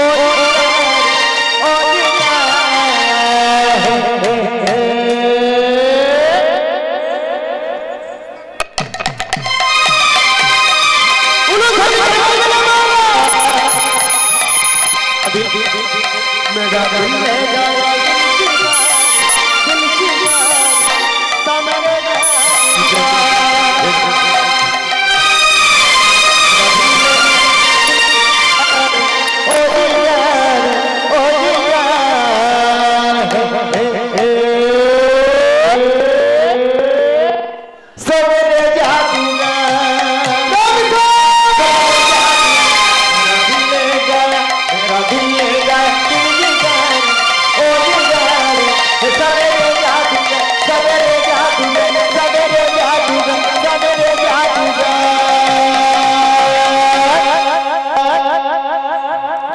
ओ गया मेरा दिल ले गया दिल की सामने ओ यार सवेरे जादूगर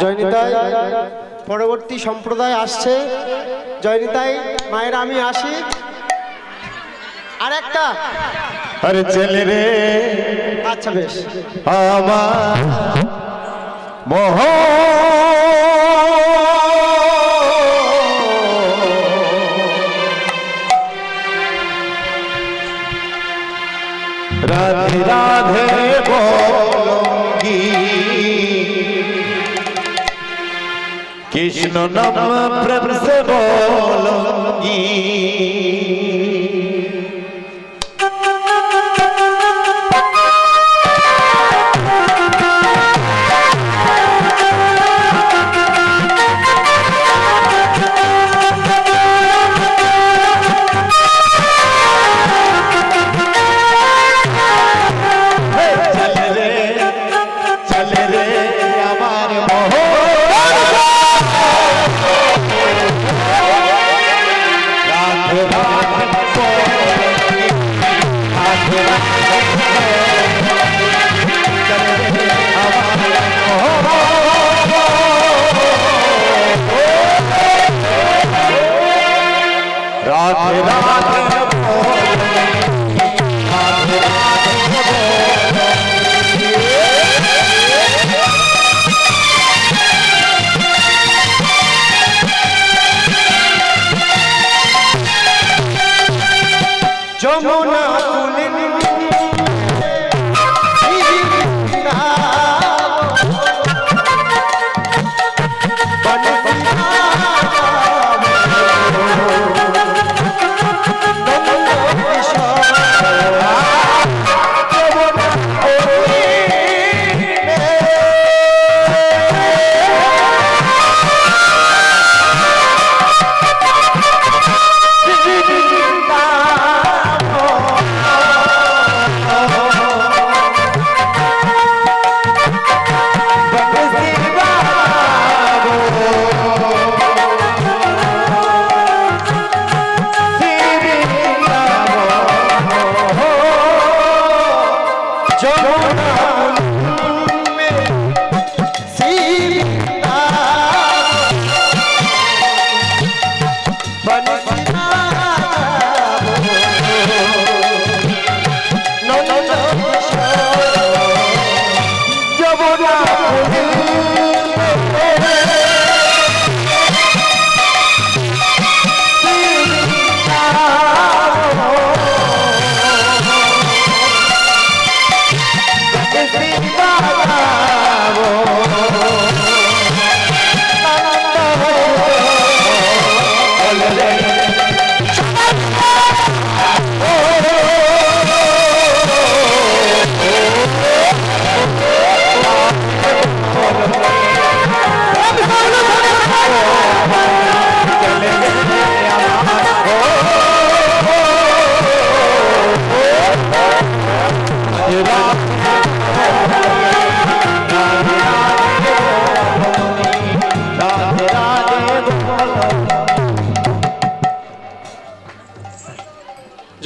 জয়নিতাই পরবর্তী সম্প্রদায় আসছে। জয়নিতাই মায়ের আমি আসি। আর একটা अरे चल रे আচ্ছা বেশ আমার মোহ राधे राधे बोलूंगी कृष्ण नाम प्रेम से बोलूंगी राधे राधे যমুনা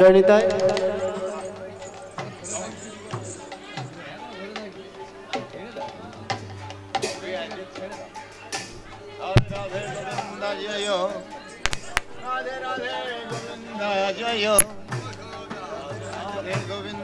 জয় নিতাই। রাধে রাধে গোবিন্দ জয় রাধে গোবিন্দ